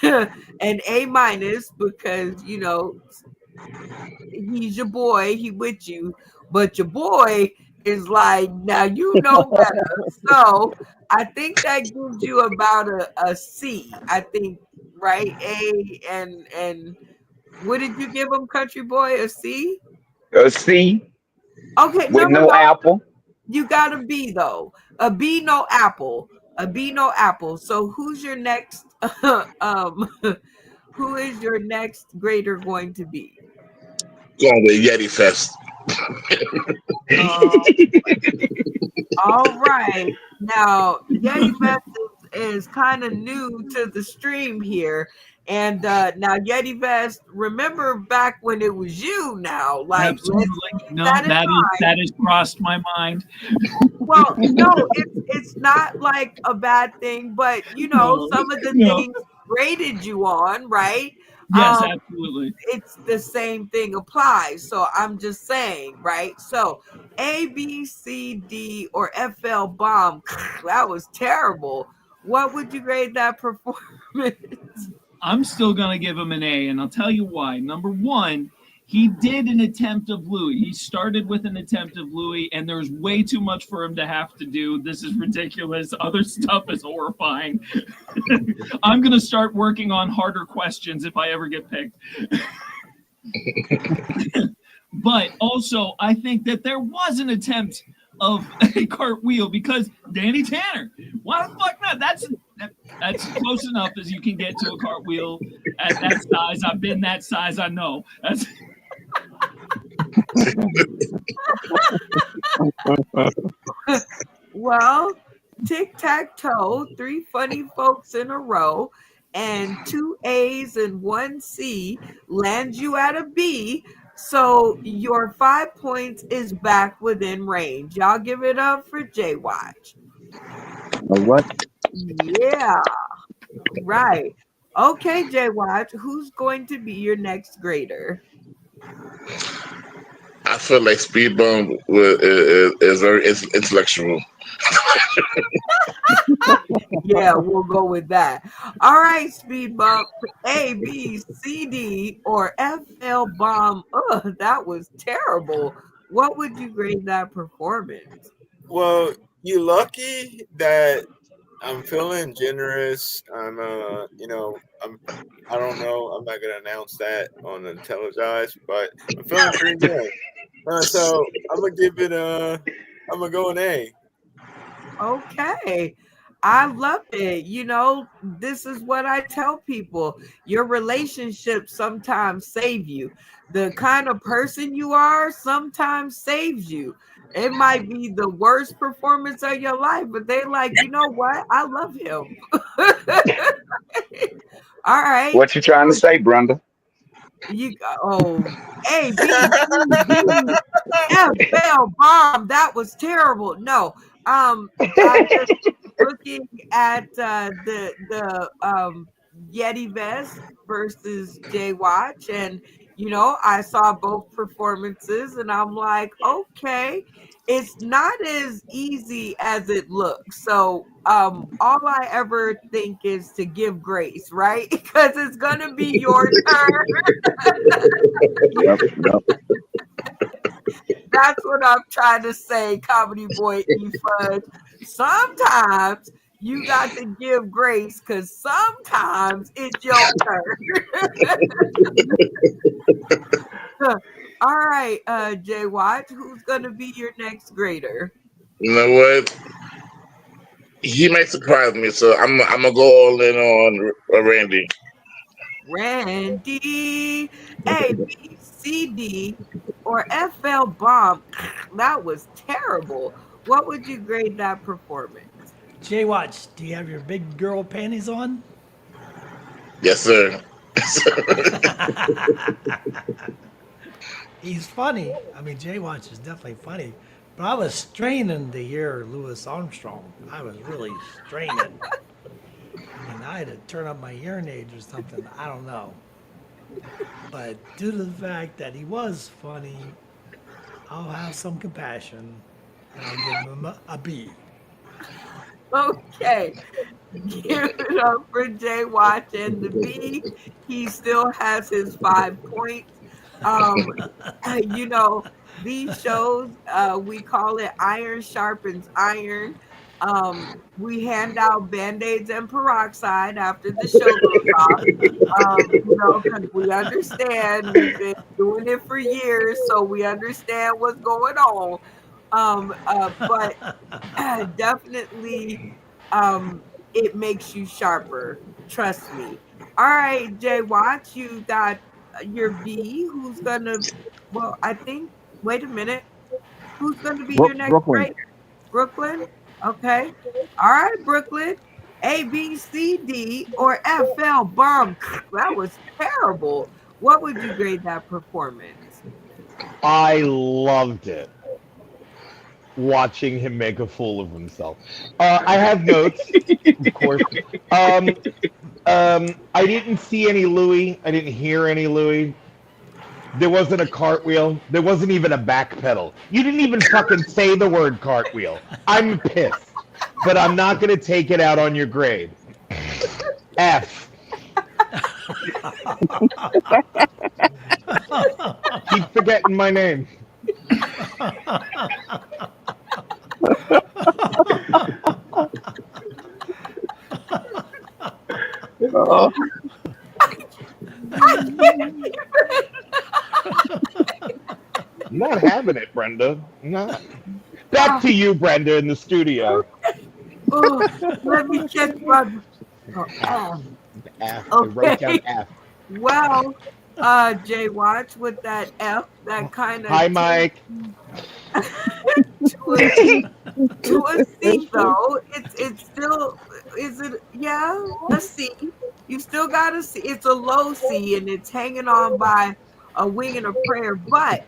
have an A minus because he's your boy, he with you, but your boy is like, now you know better. So I think that gives you about a C. I think, right? A and What did you give him, Country Boy? A C? A C Okay, with no no. apple. You got a B though. A B, no apple. A B, no apple. So who's your next? Who is your next grader going to be? Going with Yeti Fest. Uh, all right. Now, Yeti Vest is kind of new to the stream here. And now, Yeti Vest, remember back when it was you now. Like, let's Absolutely. keep No, that in mind. that has crossed my mind. Well, no, it's not like a bad thing, but No, some of the no. things graded you on, right? Yes, absolutely. It's the same thing applies. So I'm just saying, right? So A, B, C, D, or FL bomb, that was terrible. What would you grade that performance? I'm still going to give him an A, and I'll tell you why. Number one, he did an attempt of Louis. He started with an attempt of Louis, and there's way too much for him to have to do. This is ridiculous. Other stuff is horrifying. I'm going to start working on harder questions if I ever get picked. But also, I think that there was an attempt of a cartwheel because Danny Tanner. Why the fuck not? That's close enough as you can get to a cartwheel at that size. I've been that size. I know. That's. Well, tic-tac-toe, 3 funny folks in a row, and 2 A's and 1 C lands you at a B. So your 5 points is back within range. Y'all give it up for J Watch. What? Yeah. Right. Okay, J Watch, who's going to be your next grader? I feel like Speed Bump is very intellectual. Yeah, we'll go with that. All right, Speed Bump, A, B, C, D, or FL Bomb. Ugh, that was terrible. What would you grade that performance? Well, you lucky that I'm feeling generous. I don't know. I'm not gonna announce that on the televised, but I'm feeling pretty good. So I'm gonna give it I'm gonna go an A. Okay. I love it. This is what I tell people. Your relationships sometimes save you. The kind of person you are sometimes saves you. It might be the worst performance of your life, but they're like, you know what? I love him. All right. What you trying to say, Brenda? A, B, C, D, F, L, bomb. That was terrible. No, I'm just looking at the Yeti Vest versus Jay Watch, and I saw both performances, and I'm like, okay, it's not as easy as it looks. So all I ever think is to give grace, right? Because it's gonna be your turn. Yep. That's what I'm trying to say, Comedy Boy E Fudge. Sometimes you got to give grace because sometimes it's your turn. All right, Jay Watch, who's gonna be your next grader? You know what? He may surprise me, so I'm gonna go all in on Randy. Randy, A, B, C, D, or FL Bomb. That was terrible. What would you grade that performance? Jay Watch, do you have your big girl panties on? Yes, sir. He's funny. I mean, Jay Watch is definitely funny. But I was straining to hear Louis Armstrong. I was really straining. I mean, I had to turn up my hearing aids or something. I don't know. But due to the fact that he was funny, I'll have some compassion and I'll give him a B. Okay. Give it up for Jay Watch and the B. He still has his 5 points. These shows, we call it iron sharpens iron. We hand out band-aids and peroxide after the show goes off. Because we understand we've been doing it for years, so we understand what's going on. But definitely, it makes you sharper. Trust me. All right, Jay Watch, you got your B. Who's gonna? Well, I think. Wait a minute. Who's gonna be your next Brooklyn. grader? Brooklyn. Okay. All right, Brooklyn. A, B, C, D, or F, L, bomb. That was terrible. What would you grade that performance? I loved it. Watching him make a fool of himself. I have notes, of course. I didn't see any Louis. I didn't hear any Louis. There wasn't a cartwheel. There wasn't even a back pedal. You didn't even fucking say the word cartwheel. I'm pissed, but I'm not going to take it out on your grade. F. Keep forgetting my name. Oh. I'm not having it, Brenda. I'm not. Back to you, Brenda, in the studio. Oh, let me check my. Oh, F. I wrote down okay. F. Well, Jay Watch with that F, that kind of Hi, Mike. to a C though. It's still is it a C. You still got a C. It's a low C and it's hanging on by a wing and a prayer, but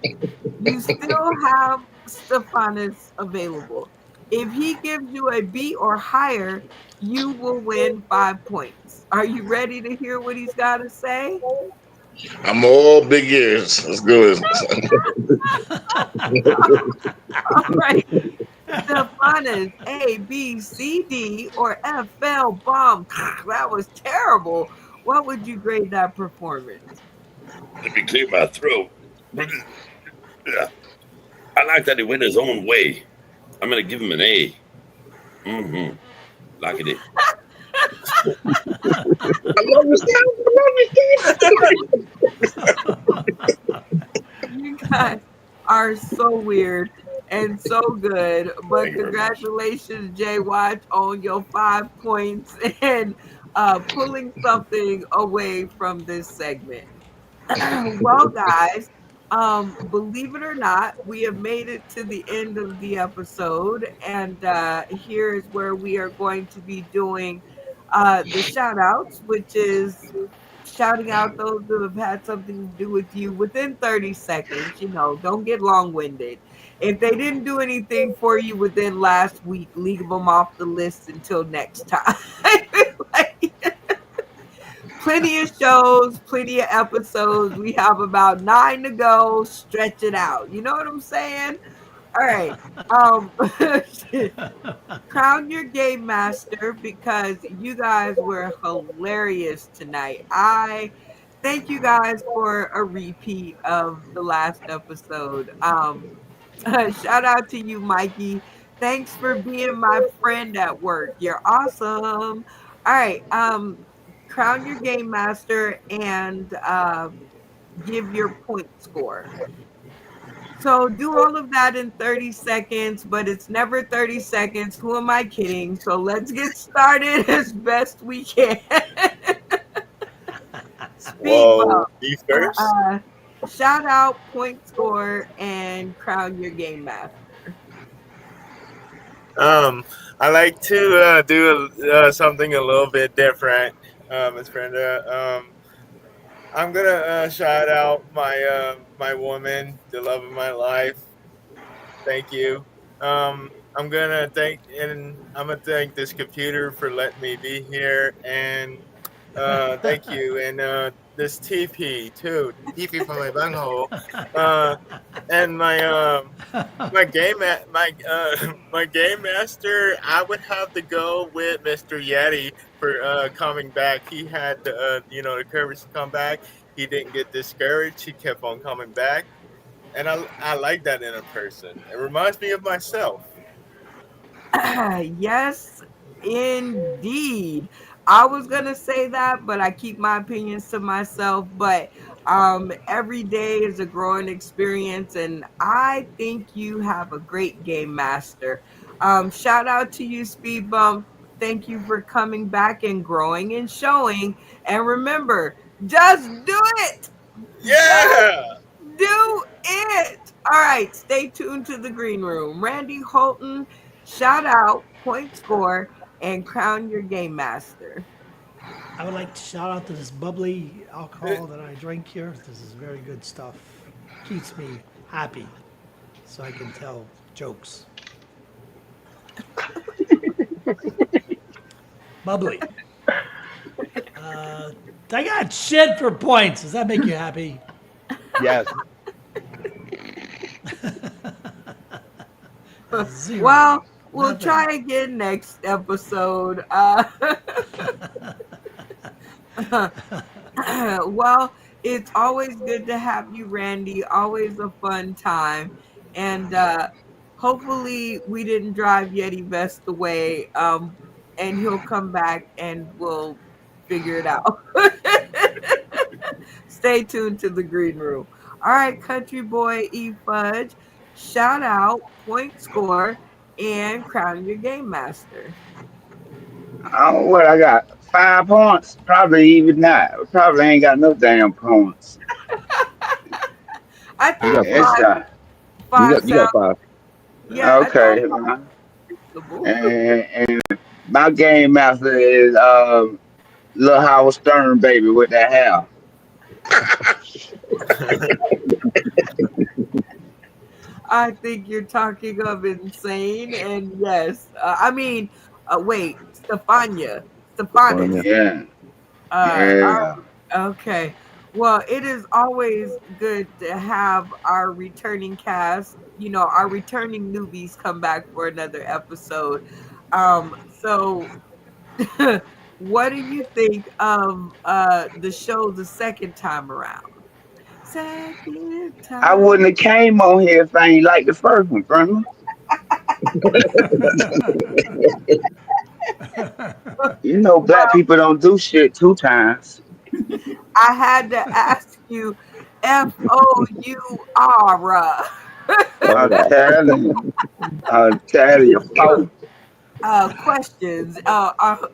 you still have Stephanus available. If he gives you a B or higher, you will win 5 points. Are you ready to hear what he's got to say? I'm all big ears. Let's go. All right. Stephanus, A, B, C, D, or F, L, bomb. That was terrible. What would you grade that performance? Let me clear my throat. Yeah. I like that he went his own way. I'm going to give him an A. Mm-hmm. Like it. I love You guys are so weird and so good. But congratulations, Jay Watch, on your 5 points and pulling something away from this segment. Well, guys, believe it or not, we have made it to the end of the episode, and here is where we are going to be doing the shout outs, which is shouting out those who have had something to do with you within 30 seconds. Don't get long winded. If they didn't do anything for you within last week, leave them off the list until next time. Plenty of shows, plenty of episodes. We have about 9 to go. Stretch it out. You know what I'm saying? All right. Crown your game master because you guys were hilarious tonight. I thank you guys for a repeat of the last episode. Shout out to you, Mikey. Thanks for being my friend at work. You're awesome. All right. Crown your game master and give your point score. So do all of that in 30 seconds, but it's never 30 seconds. Who am I kidding? So let's get started as best we can. Speed Whoa, bump. me first? Shout out, point score, and crown your game master. I like to do something a little bit different, Miss Brenda. I'm gonna shout out my woman, the love of my life. Thank you. I'm gonna thank this computer for letting me be here, and thank you, and this TP too, TP for my bunghole, and my my game master. I would have to go with Mr. Yeti for coming back. He had the courage to come back. He didn't get discouraged. He kept on coming back, and I like that in a person. It reminds me of myself. Yes, indeed. I was gonna say that, but I keep my opinions to myself. But every day is a growing experience, and I think you have a great game master. Shout out to you, Speed Bump. Thank you for coming back and growing and showing. And remember, just do it. Just Yeah. do it. All right, stay tuned to the green room. Randy Holton, shout out, point score, and crown your game master. I would like to shout out to this bubbly alcohol that I drink here. This is very good stuff. Keeps me happy so I can tell jokes. Bubbly. I got shit for points. Does that make you happy? Yes. Zero. Well, we'll Nothing. try again next episode. Well, it's always good to have you, Randy. Always a fun time. And hopefully we didn't drive Yeti Vest away. And he'll come back and we'll figure it out. Stay tuned to the green room. All right, country boy E Fudge, shout out, point score, and crown your game master. Oh, what I got? 5 points? Probably even not. Probably ain't got no damn points. I You think got It's five. five You got sounds, five. yeah, I okay. thought reasonable. And my game master is little Howard Stern baby with that hair. I think you're talking of insane, and yes, wait, Stefania. Yeah. Uh, Yeah. okay. Well, it is always good to have our returning cast, our returning newbies come back for another episode. So what do you think of the show the second time around? Second I time. wouldn't have came on here if I ain't like the first one, Grandma. You know, black Well, people don't do shit 2 times. I had to ask you FOUR. All I'll right. tell you. I'll tell you, folks. Questions.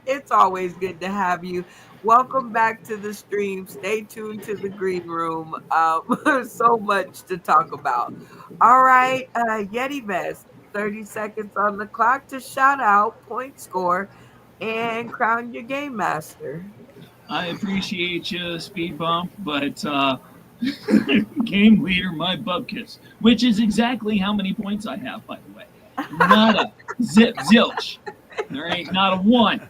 It's always good to have you. Welcome back to the stream. Stay tuned to the green room. So much to talk about. All right, Yeti Vest. 30 seconds on the clock to shout out, point score, and crown your game master. I appreciate you, Speed Bump, but game leader, my bubkiss, which is exactly how many points I have, by the way. Not a zip, zilch. There ain't not a one.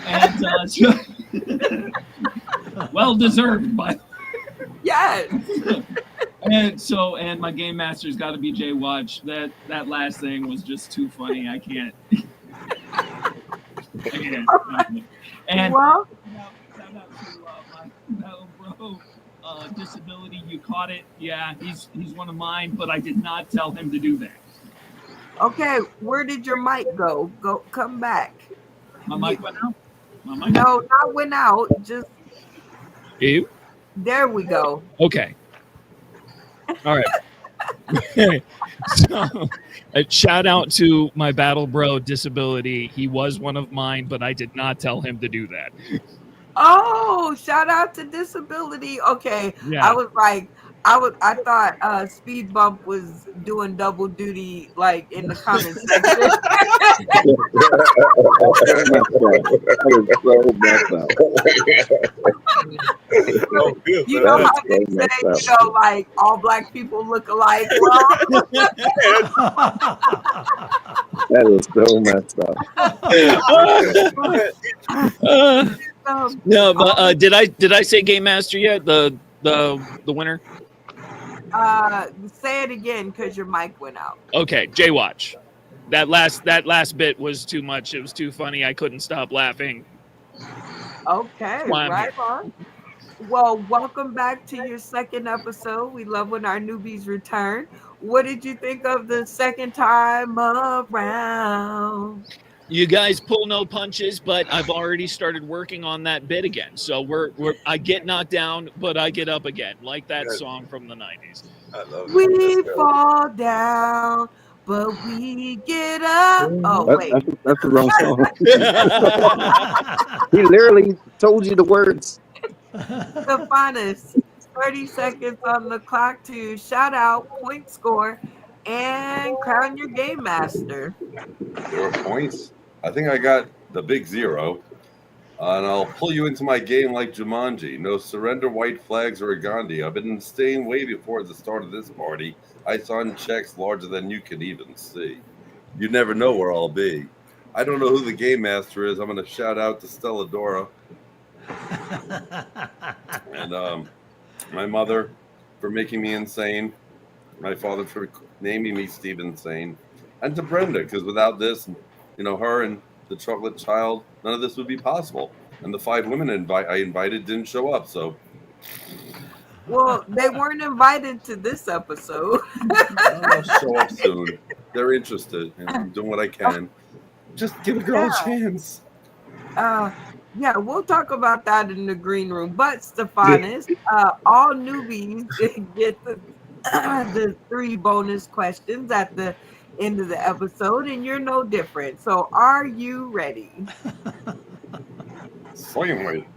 And well deserved, by Yes. and my game master's got to be Jay Watch. That last thing was just too funny. I can't. And Well, shout out to my fellow bro, disability. You caught it. Yeah, he's one of mine, but I did not tell him to do that. okay, where did your mic go? Come back. My mic went out. My mic. No, not went out. Just You? there we go. Okay. All right. So, a shout out to my battle bro disability. He was one of mine, but I did not tell him to do that. Oh, shout out to disability. Okay. Yeah. I was like, I thought Speed Bump was doing double duty like in the comment section. You know how they say, like all black people look alike. Well, That is so messed up. No, but did I say game master yet? The winner? Say it again because your mic went out. Okay, Jay Watch. That last bit was too much. It was too funny. I couldn't stop laughing. Okay, Why I'm right here. on. Well, welcome back to your second episode. We love when our newbies return. What did you think of the second time around? You guys pull no punches, but I've already started working on that bit again. So I get knocked down, but I get up again, like that song from the 90s. I love it. We Let's go. fall down, but we get up. Oh, wait. That's the wrong song. He literally told you the words. Stephanus, 30 seconds on the clock to shout out, point score, and crown your game master. There are points. I think I got the big 0. And I'll pull you into my game like Jumanji. No surrender, white flags, or a Gandhi. I've been staying way before the start of this party. I signed checks larger than you can even see. You never know where I'll be. I don't know who the game master is. I'm going to shout out to Stella Dora. And my mother for making me insane. My father for naming me Steve Insane. And to Brenda, because without this, her and the chocolate child, none of this would be possible. And the 5 women I invited didn't show up. So, Well, they weren't invited to this episode. I'll show up soon. They're interested. I'm doing what I can. Just give a girl a chance. Yeah, we'll talk about that in the green room. But Stephanus, all newbies get the 3 bonus questions at the end of the episode, and you're no different. So are you ready? Finally.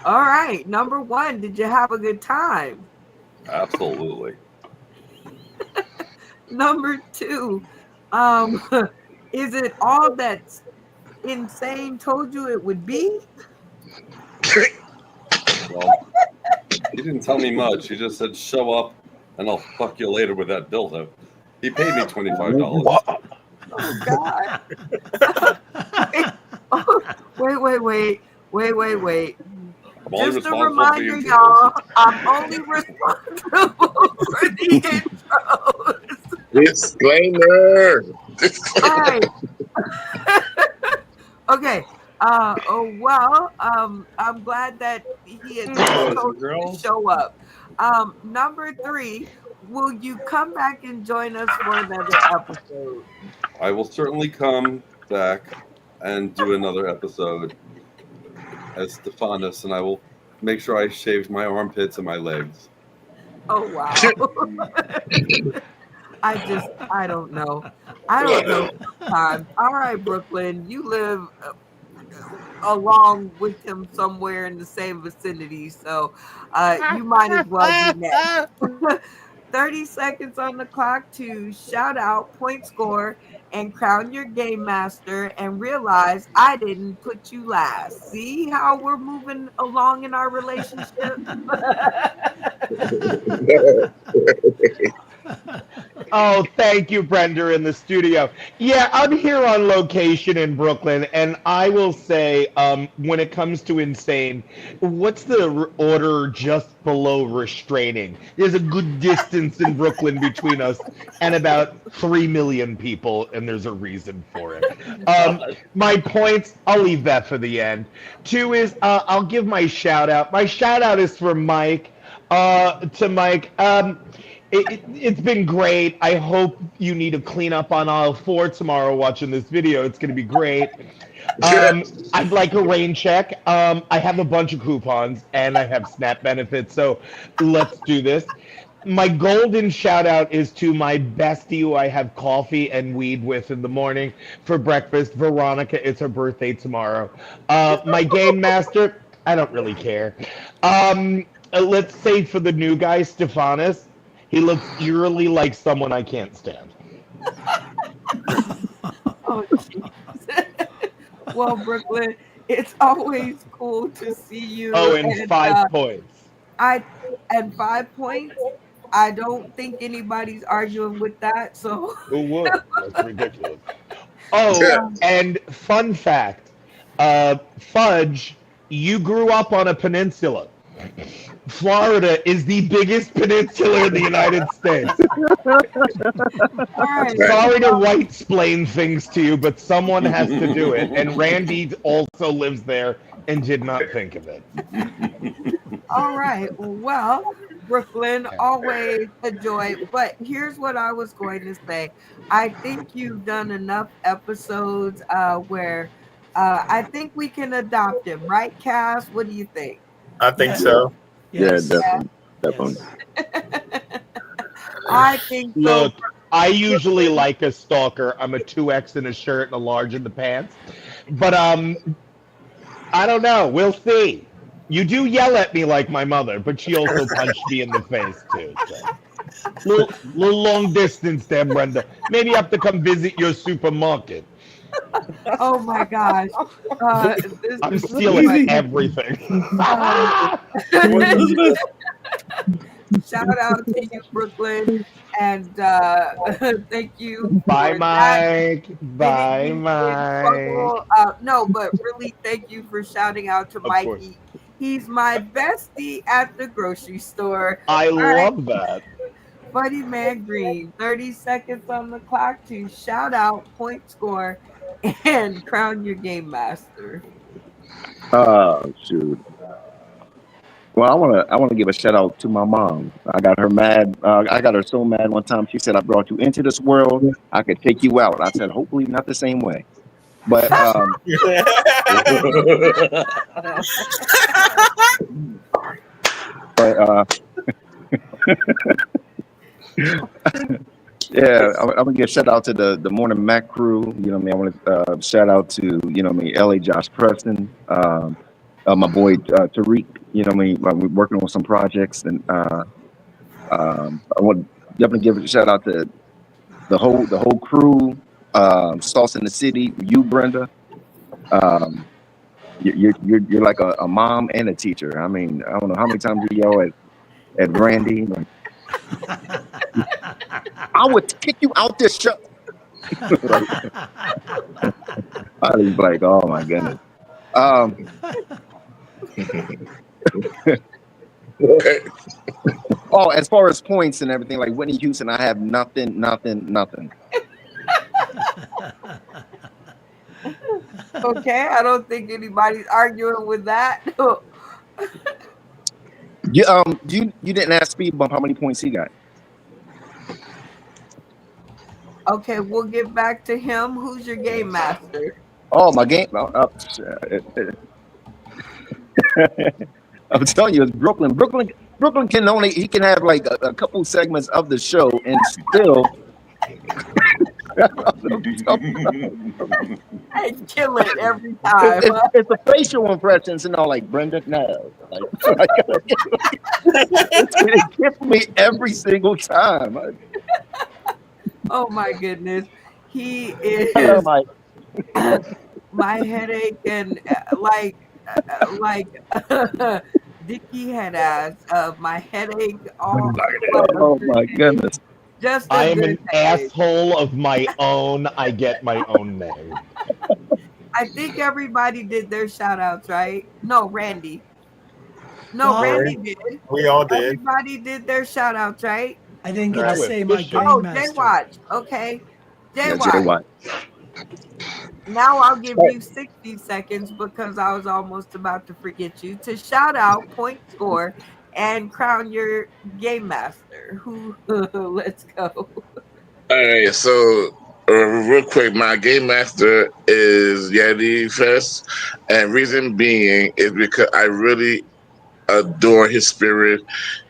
All right. Number 1, did you have a good time? Absolutely. Number 2, is it all that Insane told you it would be? Well, he didn't tell me much. He just said, show up and I'll fuck you later with that dildo. He paid me $25. Oh, God. Wait. Just a reminder, y'all, I'm only responsible for the intros. Disclaimer. All right. Okay. I'm glad that he had told you to show up. Number 3, will you come back and join us for another episode? I will certainly come back and do another episode as Stephanus, and I will make sure I shave my armpits and my legs. Oh, wow. I don't know. Time. All right, Brooklyn, you live along with him somewhere in the same vicinity, so you might as well be next. 30 seconds on the clock to shout out, point score, and crown your game master, and realize I didn't put you last. See how we're moving along in our relationship? Oh, thank you, Brenda, in the studio. Yeah, I'm here on location in Brooklyn, and I will say, when it comes to Insane, what's the order just below restraining? There's a good distance in Brooklyn between us and about 3 million people, and there's a reason for it. My points, I'll leave that for the end. 2 is, I'll give my shout out. My shout out is for Mike. To Mike. It's been great. I hope you need to clean up on aisle 4 tomorrow watching this video. It's going to be great. I'd like a rain check. I have a bunch of coupons and I have SNAP benefits, so let's do this. My golden shout out is to my bestie who I have coffee and weed with in the morning for breakfast. Veronica, it's her birthday tomorrow. My game master, I don't really care. Let's say for the new guy, Stephanus, he looks eerily like someone I can't stand. Oh, jeez. Well, Brooklyn, it's always cool to see you. Oh, and 5 points. 5 points. I don't think anybody's arguing with that. So who would? That's ridiculous. Oh, and fun fact, Fudge, you grew up on a peninsula. Florida is the biggest peninsula in the United States. Sorry to white-splain things to you, but someone has to do it. And Randy also lives there and did not think of it. all right. Well, Brooklyn, always a joy. But here's what I was going to say. I think you've done enough episodes where I think we can adopt him, right, Cass? What do you think? I think Yeah. so. Yeah, Yes. definitely, definitely. Yes. I think so. Look, I usually like a stalker. I'm a 2X in a shirt and a large in the pants. But I don't know. We'll see. You do yell at me like my mother, but she also punched me in the face too. So. Little long distance there, Brenda. Maybe I have to come visit your supermarket. Oh my gosh. This I'm is stealing funny. everything. Shout out to you, Brooklyn. And thank you Bye, for that. Mike. Getting Bye, me in Mike. trouble. No, but really, thank you for shouting out to Of course. Mikey. He's my bestie at the grocery store. I All right, love that. Funny Man Green, 30 seconds on the clock to shout out, point score, and crown your game master. Shoot. Well, I wanna give a shout out to my mom. I got her mad. I got her so mad one time. She said, "I brought you into this world. I could take you out." I said, "Hopefully not the same way." But but yeah, I'm gonna give a shout out to the Morning Mac crew. You know what I mean? I want to shout out to LA Josh Preston, my boy Tariq. You know what I mean? We're working on some projects, and I want to definitely give a shout out to the whole crew. Sauce in the City, you Brenda. Um, you're like a mom and a teacher. I mean, I don't know how many times you yell at Randy. Like, I would kick you out this show. Like, I was like, oh my goodness. Oh, as far as points and everything, like Whitney Houston, I have nothing. Okay, I don't think anybody's arguing with that. You didn't ask Speed Bump how many points he got. Okay, we'll get back to him. Who's your game master? Oh, my game. I'm telling you, it's Brooklyn. Brooklyn can have like a couple segments of the show and still I kill it every time. it's the facial impressions and all, like Brenda. No, like, it gets me every single time. Oh my goodness, he is Like, my headache and Dicky head ass of my headache. oh my goodness. Just I a am good an headache. asshole of my own. I get my own name. I think everybody did their shout outs, right? No, Randy. No, Well, Randy did. We all did. Everybody did their shout outs, right? I didn't get Yeah, to with say my fishing. game Oh, master. J-Watch. Okay. Yeah, J-Watch. J-Watch. Now I'll give you 60 seconds because I was almost about to forget you to shout out, point score, and crown your game master. Who? Let's go. All right, so real quick, my game master is Yeti Fest, and reason being is because I really adore his spirit.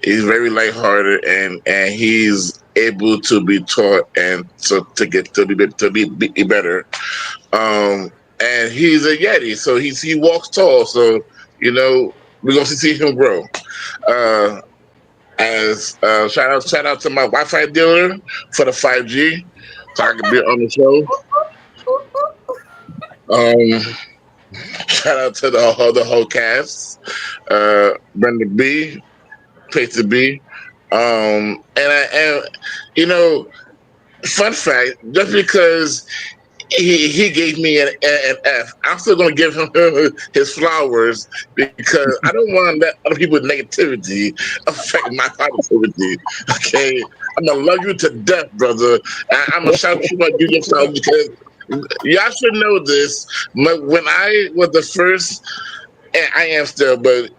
He's very lighthearted, and he's able to be taught and to get to be better. And he's a Yeti, so he walks tall. So we're gonna see him grow. As shout out to my Wi-Fi dealer for the 5G, so I can be on the show. Shout out to the whole cast, Brenda B, Place to Be, and fun fact, just because he gave me an F, I'm still gonna give him his flowers because I don't want to let other people's negativity affect my positivity. Okay, I'm gonna love you to death, brother. I'm gonna shout you like you yourself because y'all should know this. When I was the first, and I am still, but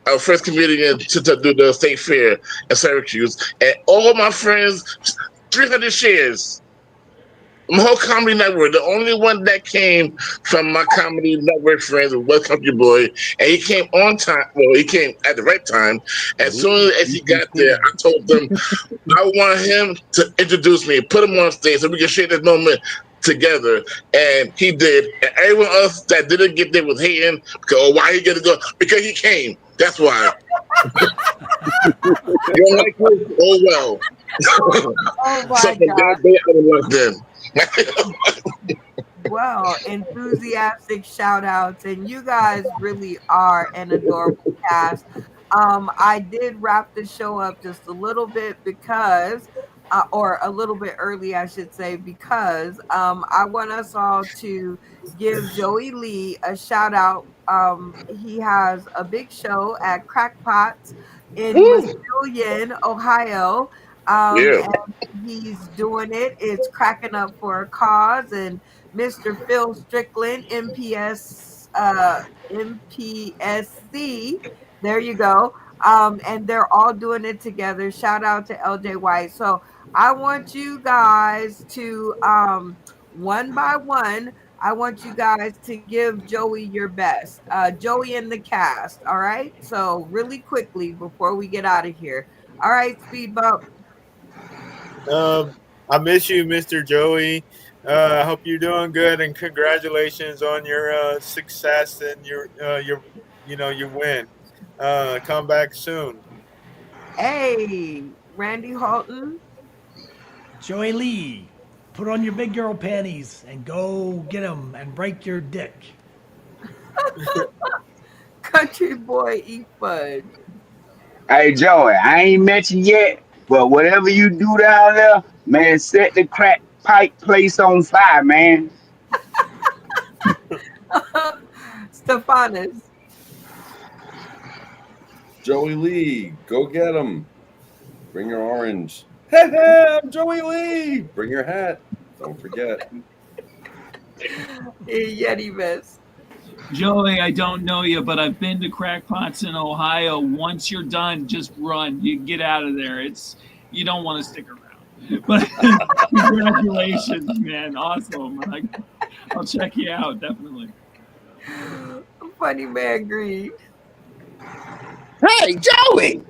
our first comedian to do the state fair in Syracuse, and all my friends, 300 shares. My whole comedy network, the only one that came from my comedy network friends was Country Boy, and he came on time. Well, he came at the right time. As soon as he got there, I told them I want him to introduce me, put him on stage so we can share this moment together. And he did. And everyone else that didn't get there was hating because, oh, why he get to go? Because he came. That's why. You don't like him? Oh well. Oh my So from God. that day, I was then. Well, enthusiastic shout outs, and you guys really are an adorable cast. I did wrap the show up just a little bit because, or a little bit early, I should say, because I want us all to give Joey Lee a shout out. He has a big show at Crackpots in Muskegon, Ohio. Yeah. And he's doing it. It's cracking up for a cause, and Mr. Phil Strickland, MPSC. There you go. And they're all doing it together. Shout out to LJ White. So I want you guys to one by one. I want you guys to give Joey your best. Joey and the cast. All right. So really quickly before we get out of here. All right, Speed Bump. I miss you, Mr. Joey. I hope you're doing good, and congratulations on your success and your your win. Come back soon. Hey, Randy Halton. Joey Lee, put on your big girl panties and go get them and break your dick. Country Boy Eat Fudge. Hey Joey, I ain't mentioned yet, but whatever you do down there, man, set the crack pipe place on fire, man. Stephanus. Joey Lee, go get him. Bring your orange. Hey, hey, I'm Joey Lee. Bring your hat. Don't forget. Yeti Vest. Joey, I don't know you, but I've been to Crackpots in Ohio. Once you're done, just run. You get out of there. You don't want to stick around. But congratulations, man. Awesome. I'll check you out, definitely. Funny Man Green. Hey, Joey!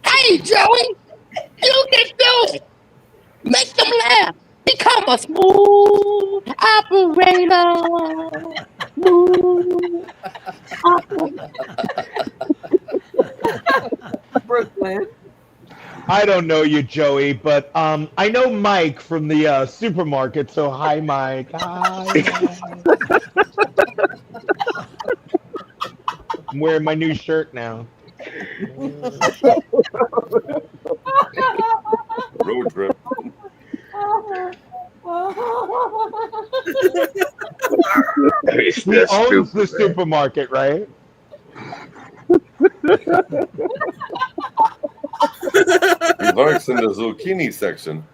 Hey, Joey! You can do it! Make them laugh! Become a smooth operator! Smooth operator. Brooklyn. I don't know you, Joey, but I know Mike from the supermarket. So hi, Mike. Hi. I'm wearing my new shirt now. Road trip. He owns the supermarket, right? He works in the zucchini section.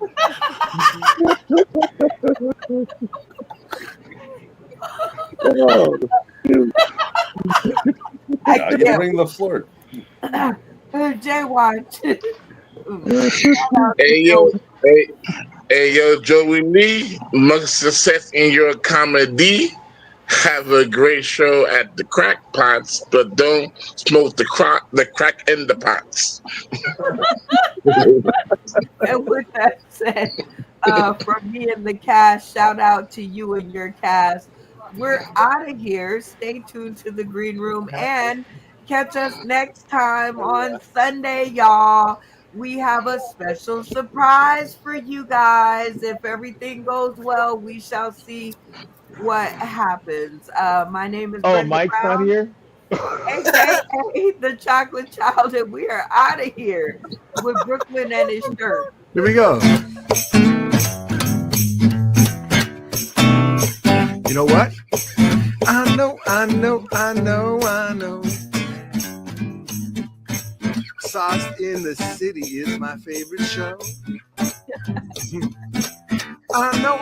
Yeah, you bring the flirt. Jay Watch. Hey yo, Joey Lee, much success in your comedy. Have a great show at the Crack Pots, but don't smoke the crack in the pots. And with that said, from me and the cast, shout out to you and your cast. We're out of here. Stay tuned to the Green Room and catch us next time on Sunday, y'all. We have a special surprise for you guys. If everything goes well, we shall see what happens. My name is Brenda Mike's Brown, not here? aka the Chocolate Child, and we are out of here with Brooklyn and his shirt. Here we go. You know what? I know. Sauce in the City is my favorite show. I know.